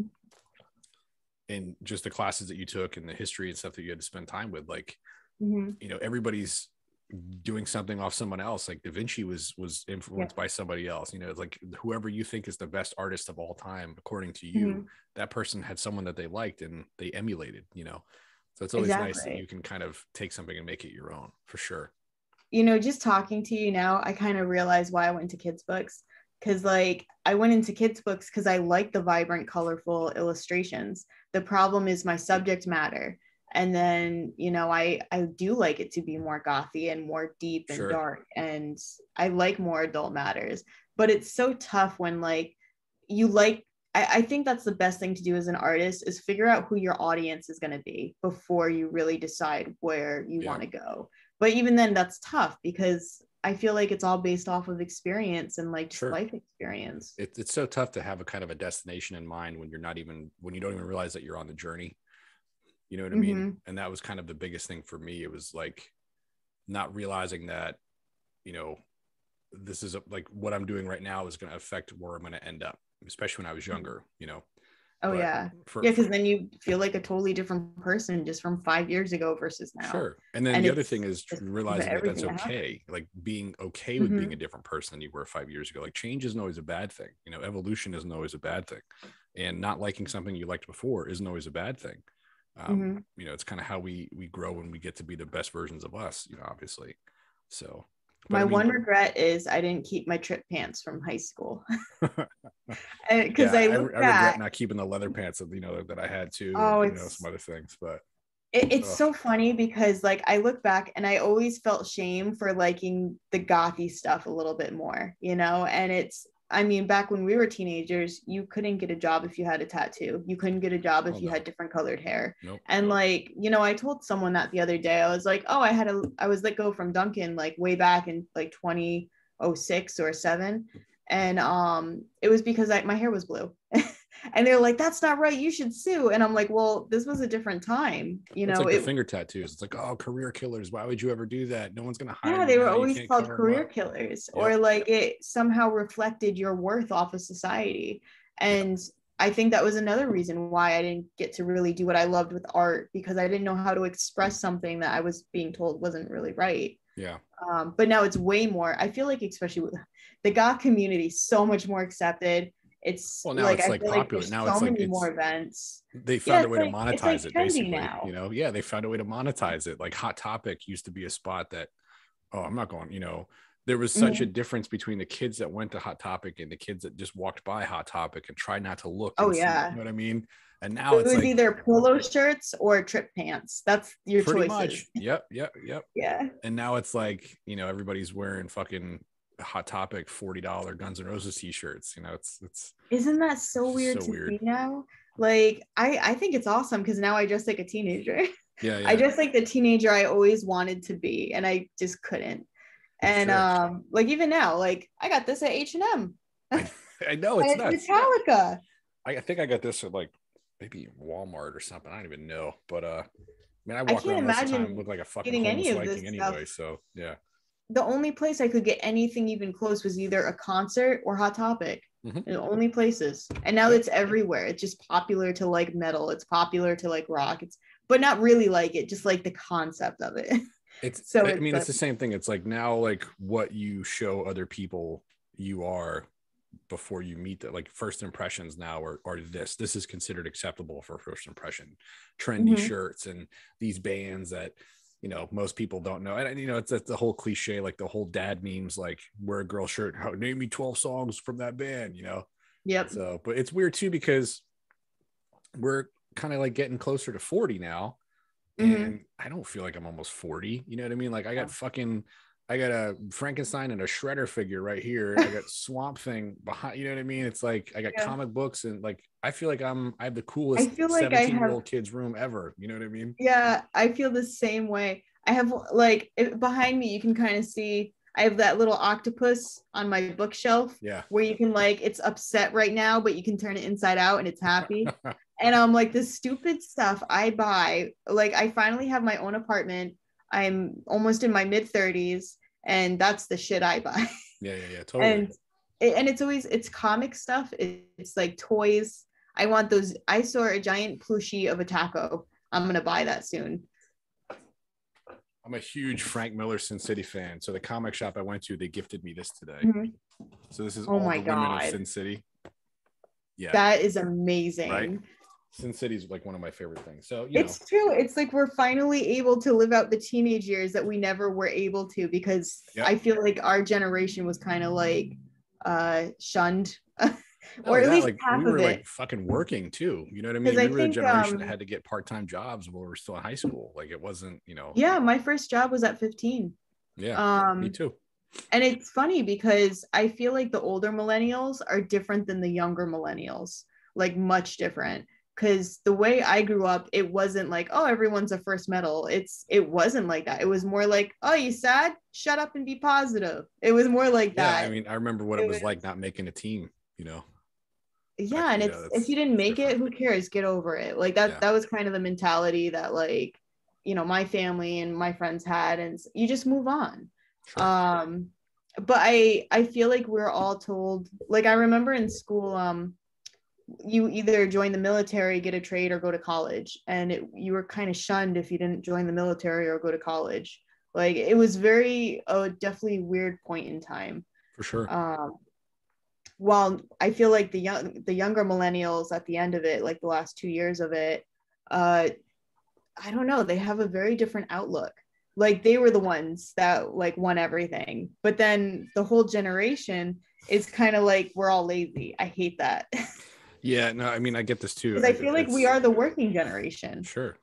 in just the classes that you took and the history and stuff that you had to spend time with, like, you know, everybody's doing something off someone else. Like Da Vinci was influenced by somebody else. You know, it's like whoever you think is the best artist of all time, according to you, that person had someone that they liked and they emulated, you know. So it's always nice that you can kind of take something and make it your own, for sure. You know, just talking to you now, I kind of realize why I went to kids' books. Because like I went into kids' books because I like the vibrant, colorful illustrations. The problem is my subject matter. And then, you know, I do like it to be more gothy and more deep and Sure. dark. And I like more adult matters. But it's so tough when like you like, I think that's the best thing to do as an artist is figure out who your audience is going to be before you really decide where you want to go. But even then, that's tough because I feel like it's all based off of experience and like Sure. life experience. It's so tough to have a kind of a destination in mind when you don't even realize that you're on the journey. You know what I mean? And that was kind of the biggest thing for me. It was like not realizing that, you know, this is like what I'm doing right now is going to affect where I'm going to end up, especially when I was younger, you know. Oh, but yeah. Because then you feel like a totally different person just from 5 years ago versus now. Sure. And then the other thing is realizing that that's okay. Like being okay with being a different person than you were 5 years ago. Like change isn't always a bad thing. You know, evolution isn't always a bad thing. And not liking something you liked before isn't always a bad thing. You know, it's kind of how we grow when we get to be the best versions of us, you know, obviously. So my one regret is I didn't keep my trip pants from high school. Because I regret not keeping the leather pants, you know, that I had too. Oh, and, you know, some other things, but it's so funny because like I look back and I always felt shame for liking the gothy stuff a little bit more, you know. And I mean, back when we were teenagers, you couldn't get a job if you had a tattoo. You couldn't get a job if you had different colored hair. And like, you know, I told someone that the other day. I was like, oh, I was let go from Duncan like way back in like 2006 or 7. And it was because my hair was blue. And they're like, that's not right, you should sue. And I'm like, well, this was a different time, you know. It's like the finger tattoos. It's like, oh, career killers, why would you ever do that? No one's gonna hire you. Yeah, they were always called career killers. Or like it somehow reflected your worth off of society. And I think that was another reason why I didn't get to really do what I loved with art, because I didn't know how to express something that I was being told wasn't really right. But now it's way more, I feel like, especially with the goth community, so much more accepted. It's now like, it's like popular. Like now so it's like many more events. They found a way to monetize it, basically. Now. You know, they found a way to monetize it. Like Hot Topic used to be a spot that, I'm not going, you know, there was such a difference between the kids that went to Hot Topic and the kids that just walked by Hot Topic and tried not to look. Oh, see, you know what I mean? And now it was like, either polo shirts or trip pants. That's your pretty choices. Much. Yep. Yeah. And now it's like, you know, everybody's wearing fucking Hot Topic $40 Guns N' Roses t-shirts. You know, it's isn't that so weird to see now? Like I think it's awesome because now I dress like a teenager. Yeah. I dress like the teenager I always wanted to be, and I just couldn't. And like even now, like I got this at H&M. I know, it's nuts. Metallica. I think I got this at like maybe Walmart or something. I don't even know, but I mean, I walk around most of the time look like a fucking homeless Viking anyway. So yeah. The only place I could get anything even close was either a concert or Hot Topic. The only places. And now it's everywhere. It's just popular to like metal. It's popular to like rock. But not really like it, just like the concept of it. It's it's the same thing. It's like now, like what you show other people you are before you meet that, like first impressions now are this is considered acceptable for first impression. Trendy shirts and these bands that, you know, most people don't know. And you know, it's the whole cliche, like the whole dad memes, like wear a girl shirt, name me 12 songs from that band, you know. So but it's weird too because we're kind of like getting closer to 40 now, and I don't feel like I'm almost 40, you know what I mean? Like I got a Frankenstein and a Shredder figure right here. I got Swamp Thing behind, you know what I mean? It's like I got comic books, and like I feel like I have the coolest 17-year-old kid's room ever, you know what I mean? Yeah, I feel the same way. I have like behind me, you can kind of see I have that little octopus on my bookshelf where you can like, it's upset right now, but you can turn it inside out and it's happy. And I'm like, the stupid stuff I buy, like I finally have my own apartment. I'm almost in my mid-30s, and that's the shit I buy. Yeah, totally. And it's comic stuff. It's like toys. I want those. I saw a giant plushie of a taco. I'm gonna buy that soon. I'm a huge Frank Miller Sin City fan. So the comic shop I went to, they gifted me this today. So this is all the women of Sin City. Yeah, that is amazing. Right? Sin City is like one of my favorite things. So it's true. It's like we're finally able to live out the teenage years that we never were able to, because I feel like our generation was kind of like shunned Not or only at that, least like we half of were it. like fucking working too. You know what I Because mean? I We were the think, generation that had to get part-time jobs while we were still in high school. Like it wasn't, yeah, my first job was at 15. yeah, me Um, too. and it's funny because I feel like the older millennials are different than the younger millennials, like much different. Because the way I grew up, it wasn't like, oh, everyone's a first medal. It wasn't like that. It was more like, oh, you sad? Shut up and be positive. It was more like Yeah, I that. mean, I remember what it It was was, like not making a team, yeah, and it's if you didn't it's make it, different. who cares? Get over it. Like that. Yeah, That was kind of the mentality that like, my family and my friends had, and you just move on. sure. Um, but I feel like we're all told. Like I remember in school, you either join the military, get a trade, or go to college, and you were kind of shunned if you didn't join the military or go to college. Like it was very, definitely weird point in time. For sure. While I feel like the younger millennials at the end of it, like the last 2 years of it, I don't know, they have a very different outlook. Like they were the ones that like won everything, but then the whole generation is kind of like we're all lazy. I hate that. Yeah, no, I mean, I get this too. Because I feel like we It's are the working generation. sure.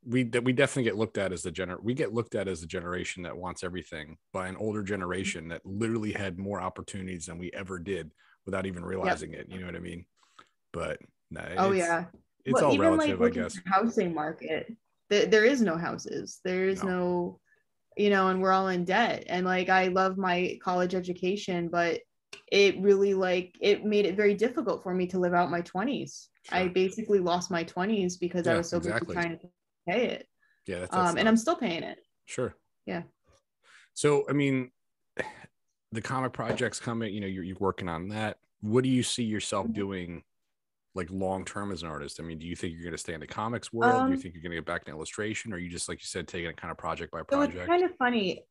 We definitely get looked at as we get looked at as a generation that wants everything by an older generation that literally had more opportunities than we ever did without even realizing it. You know what I mean? But no, Oh yeah. it's Well, all even like relative, I look at guess. the housing market. There is no houses. There is No, no, and we're all in debt. And like I love my college education, but it really like it made it very difficult for me to live out my 20s. I sure. basically lost my 20s because I Yeah, was so busy exactly. trying to pay it. Yeah, that's And I'm nuts. still paying it. Sure. Yeah. So, I mean, the comic projects coming, you're working on that. What do you see yourself doing like long term as an artist? I mean, do you think you're going to stay in the comics world? Do you Um, think you're going to get back in illustration, or you just, like you said, taking it kind of project by so it's project? kind of funny.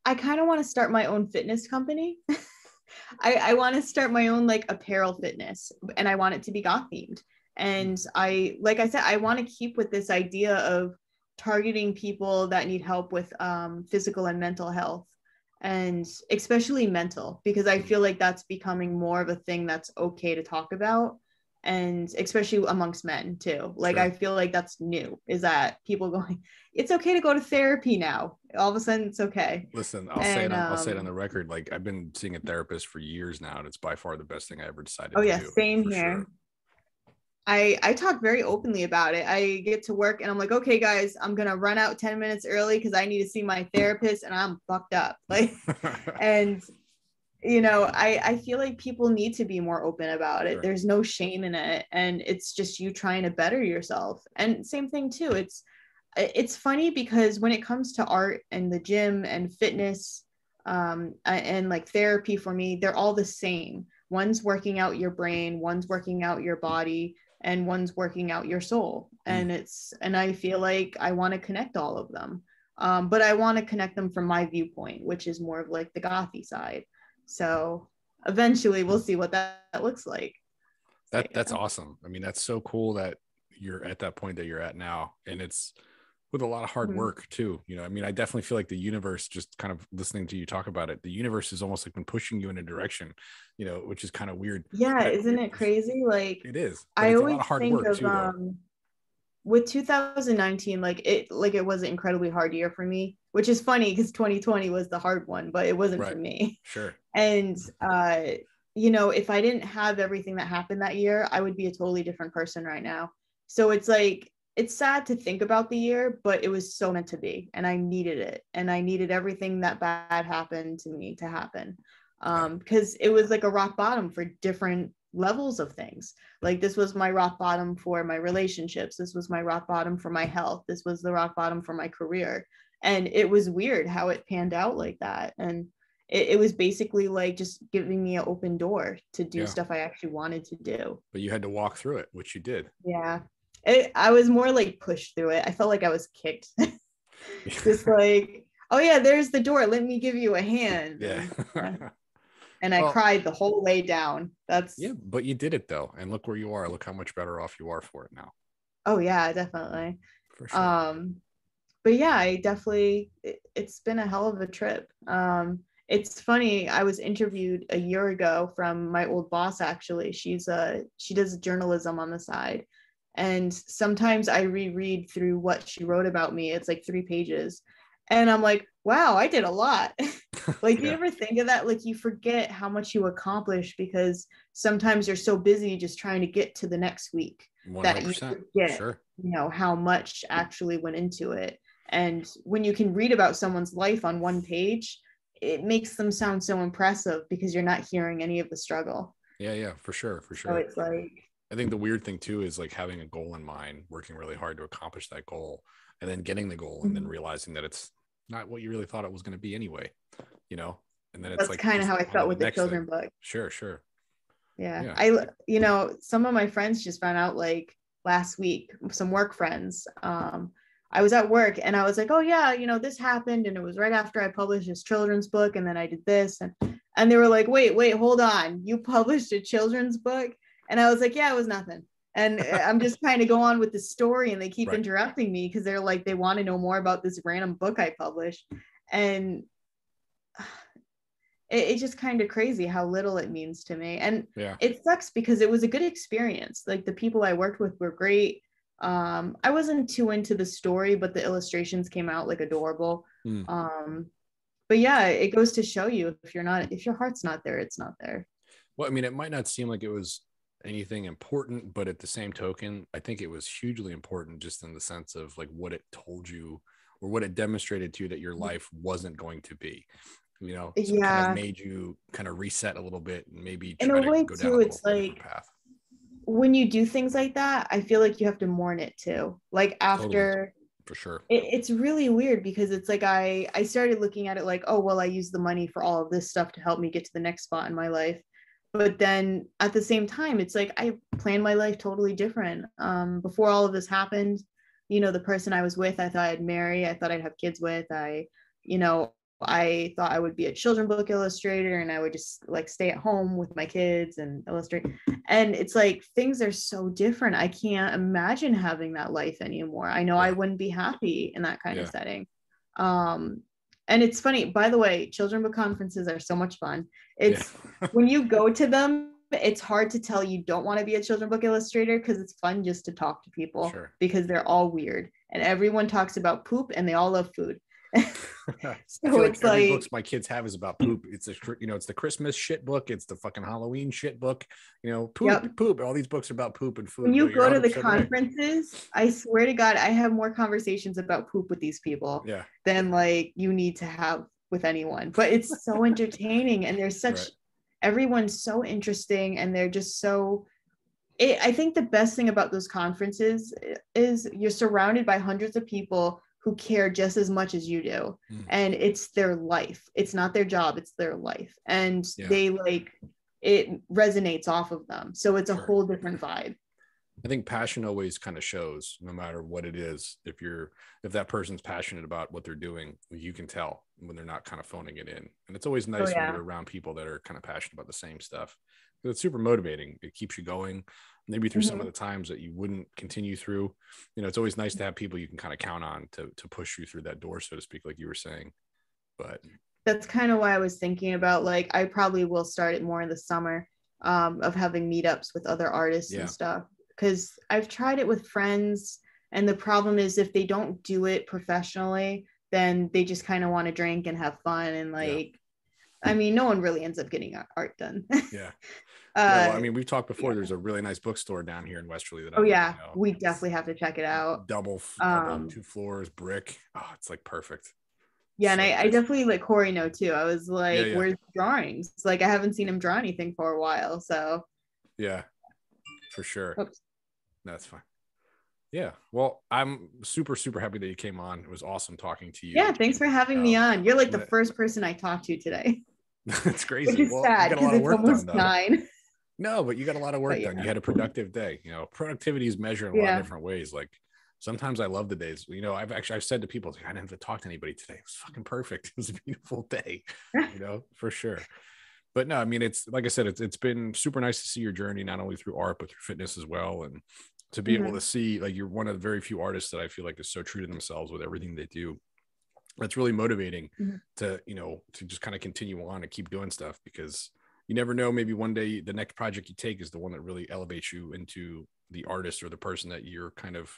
I kind of want to start my own fitness company. I want to start my own like apparel fitness, and I want it to be goth themed. And like I said, I want to keep with this idea of targeting people that need help with physical and mental health, and especially mental, because I feel like that's becoming more of a thing that's okay to talk about. And especially amongst men too. Like I Sure. feel like that's new, is that people going, it's okay to go to therapy now. All of a sudden it's okay. Listen, And I'll say it on the record. Like I've been seeing a therapist for years now, and it's by far the best thing I ever decided oh to yeah, do, same for here. sure. I talk very openly about it. I get to work and I'm like, okay, guys, I'm gonna run out 10 minutes early because I need to see my therapist and I'm fucked up. Like, and I feel like people need to be more open about it. Sure. There's no shame in it, and it's just you trying to better yourself. And same thing too. It's funny because when it comes to art and the gym and fitness, and like therapy for me, they're all the same. One's working out your brain, one's working out your body, and one's working out your soul. Mm. And I feel like I want to connect all of them. But I want to connect them from my viewpoint, which is more of like the gothy side. So eventually we'll see what that looks like. So, That's awesome. I mean, that's so cool that you're at that point that you're at now, and it's with a lot of hard Mhm. work too. I mean, I definitely feel like the universe, just kind of listening to you talk about it, the universe has almost like been pushing you in a direction, which is kind of weird. Yeah, But isn't it crazy? Like it is, but I it's a lot always of hard think work of too, though. with 2019, like it was an incredibly hard year for me, which is funny because 2020 was the hard one, but it wasn't for Right. me. Sure. And if I didn't have everything that happened that year, I would be a totally different person right now. So it's like it's sad to think about the year, but it was so meant to be, and I needed it, and I needed everything that bad happened to me to happen, Yeah. because it was like a rock bottom for different levels of things. Like this was my rock bottom for my relationships, this was my rock bottom for my health, this was the rock bottom for my career. And it was weird how it panned out like that. And it was basically like just giving me an open door to do Yeah. stuff I actually wanted to do. But you had to walk through it, which you did. Yeah. I was more like pushed through it. I felt like I was kicked. Just like, oh yeah, there's the door, let me give you a hand. Yeah. And I Well, cried the whole way down. yeah, but you did it though, and look where you are. Look how much better off you are for it now. Oh yeah, definitely. For sure. um but yeah, I definitely, it's been a hell of a trip. It's funny. I was interviewed a year ago from my old boss, actually. She does journalism on the side. And sometimes I reread through what she wrote about me. It's like 3 pages. And I'm like, wow, I did a lot. Like, do you ever think of that? Like, you forget how much you accomplish because sometimes you're so busy just trying to get to the next week 100%. that you forget, sure. How much actually went into it. And when you can read about someone's life on one page, it makes them sound so impressive because you're not hearing any of the struggle. Yeah, for sure. So it's like, I think the weird thing too is like having a goal in mind, working really hard to accomplish that goal, and then getting the goal and then realizing that it's not what you really thought it was going to be anyway, and then it's that's like kind of how I felt with the children thing. book. Sure. Yeah. I some of my friends just found out like last week, some work friends. I was at work and I was like, oh yeah, this happened, and it was right after I published this children's book, and then I did this, and they were like, wait, hold on, you published a children's book? And I was like, yeah, it was nothing. And I'm just kind of go on with the story, and they keep interrupting me because they're like, they want to know more about this random book I published. And it's just kind of crazy how little it means to me. And it sucks because it was a good experience. Like, the people I worked with were great. I wasn't too into the story, but the illustrations came out like adorable. But yeah, it goes to show you if your heart's not there, it's not there. Well, I mean, it might not seem like it was anything important, but at the same token, I think it was hugely important just in the sense of like what it told you or what it demonstrated to you that your life wasn't going to be, so it kind of made you kind of reset a little bit and maybe try to go down a little different path. When you do things like that, I feel like you have to mourn it too. Like after, totally. For sure. It's really weird because it's like I started looking at it like, oh, well, I use the money for all of this stuff to help me get to the next spot in my life. But then at the same time, it's like I planned my life totally different. Before all of this happened, the person I was with, I thought I'd marry, I thought I'd have kids with. I thought I would be a children's book illustrator and I would just like stay at home with my kids and illustrate. And it's like things are so different. I can't imagine having that life anymore. I know I wouldn't be happy in that kind of setting. And it's funny, by the way, children book conferences are so much fun. It's when you go to them, it's hard to tell you don't want to be a children book illustrator because it's fun just to talk to people because they're all weird and everyone talks about poop and they all love food. So it's like every books my kids have is about poop. It's it's the Christmas shit book, it's the fucking Halloween shit book, poop. All these books are about poop and food. When you go to the conferences, I swear to God, I have more conversations about poop with these people than like you need to have with anyone. But it's so entertaining and there's such everyone's so interesting and they're just so I think the best thing about those conferences is you're surrounded by hundreds of people who care just as much as you do. And it's their life. It's not their job, it's their life. And they like, it resonates off of them. So it's a whole different vibe. I think passion always kind of shows no matter what it is. If that person's passionate about what they're doing, you can tell when they're not kind of phoning it in. And it's always nice when you're around people that are kind of passionate about the same stuff. It's super motivating. It keeps you going. Maybe through some of the times that you wouldn't continue through, it's always nice to have people you can kind of count on to push you through that door, so to speak, like you were saying. But that's kind of why I was thinking about, like, I probably will start it more in the summer, of having meetups with other artists and stuff. Because I've tried it with friends. And the problem is if they don't do it professionally, then they just kind of want to drink and have fun. And like, I mean, no one really ends up getting art done. Well, I mean, we've talked before. There's a really nice bookstore down here in Westerly that we definitely have to check it out. Double 2 floors, brick. Oh, it's like perfect. And I definitely let Corey know too. I was like, where's the drawings? It's like I haven't seen him draw anything for a while. So for sure. Oops. That's fine. Yeah. Well, I'm super, super happy that you came on. It was awesome talking to you. Yeah, thanks for having me on. You're like the first person I talked to today. That's crazy. Which is sad because it's almost 9. No, but you got a lot of work done. You had a productive day. Productivity is measured in a lot of different ways. Like sometimes I love the days, I've said to people, I didn't have to talk to anybody today. It was fucking perfect. It was a beautiful day, for sure. But no, I mean, it's like I said, it's been super nice to see your journey, not only through art, but through fitness as well. And to be able to see, like, you're one of the very few artists that I feel like is so true to themselves with everything they do. That's really motivating to, you know, to just kind of continue on and keep doing stuff, because you never know, maybe one day the next project you take is the one that really elevates you into the artist or the person that you're kind of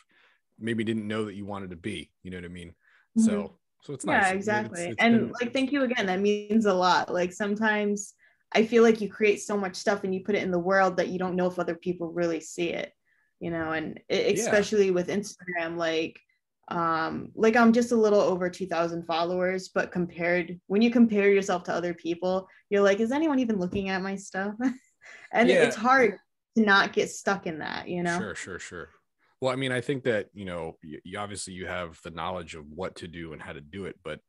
maybe didn't know that you wanted to be, you know what I mean? So it's nice. Yeah, exactly. It's and been... like, thank you again. That means a lot. Like, sometimes I feel like you create so much stuff and you put it in the world that you don't know if other people really see it, you know, and especially with Instagram, like I'm just a little over 2,000 followers, but when you compare yourself to other people, you're like, is anyone even looking at my stuff? And it's hard to not get stuck in that, you know? Sure. Well, I mean, I think that, you know, you obviously you have the knowledge of what to do and how to do it, but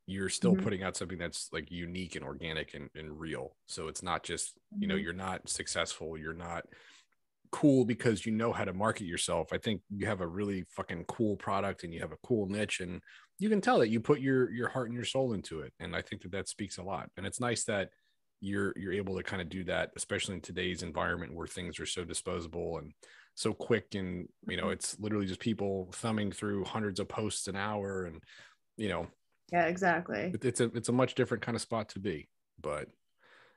you're still putting out something that's like unique and organic and real. So it's not just, you know, you're not successful, you're not cool because you know how to market yourself. I think you have a really fucking cool product and you have a cool niche, and you can tell that you put your heart and your soul into it. And I think that speaks a lot. And it's nice that you're able to kind of do that, especially in today's environment where things are so disposable and so quick. And, you know, it's literally just people thumbing through hundreds of posts an hour, and, you know, yeah, exactly. It's a much different kind of spot to be. But,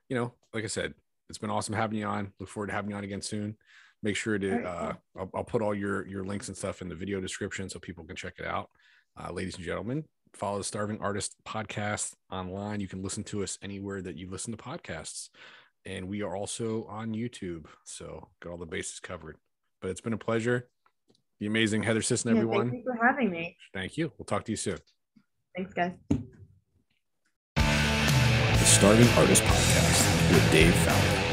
you know, like I said, it's been awesome having you on. Look forward to having you on again soon. Make sure to, I'll put all your links and stuff in the video description so people can check it out. Ladies and gentlemen, follow the Starving Artist podcast online. You can listen to us anywhere that you listen to podcasts. And we are also on YouTube. So got all the bases covered. But it's been a pleasure. The amazing Heather Sisson, everyone. Thank you for having me. Thank you. We'll talk to you soon. Thanks, guys. The Starving Artist Podcast with Dave Fowler.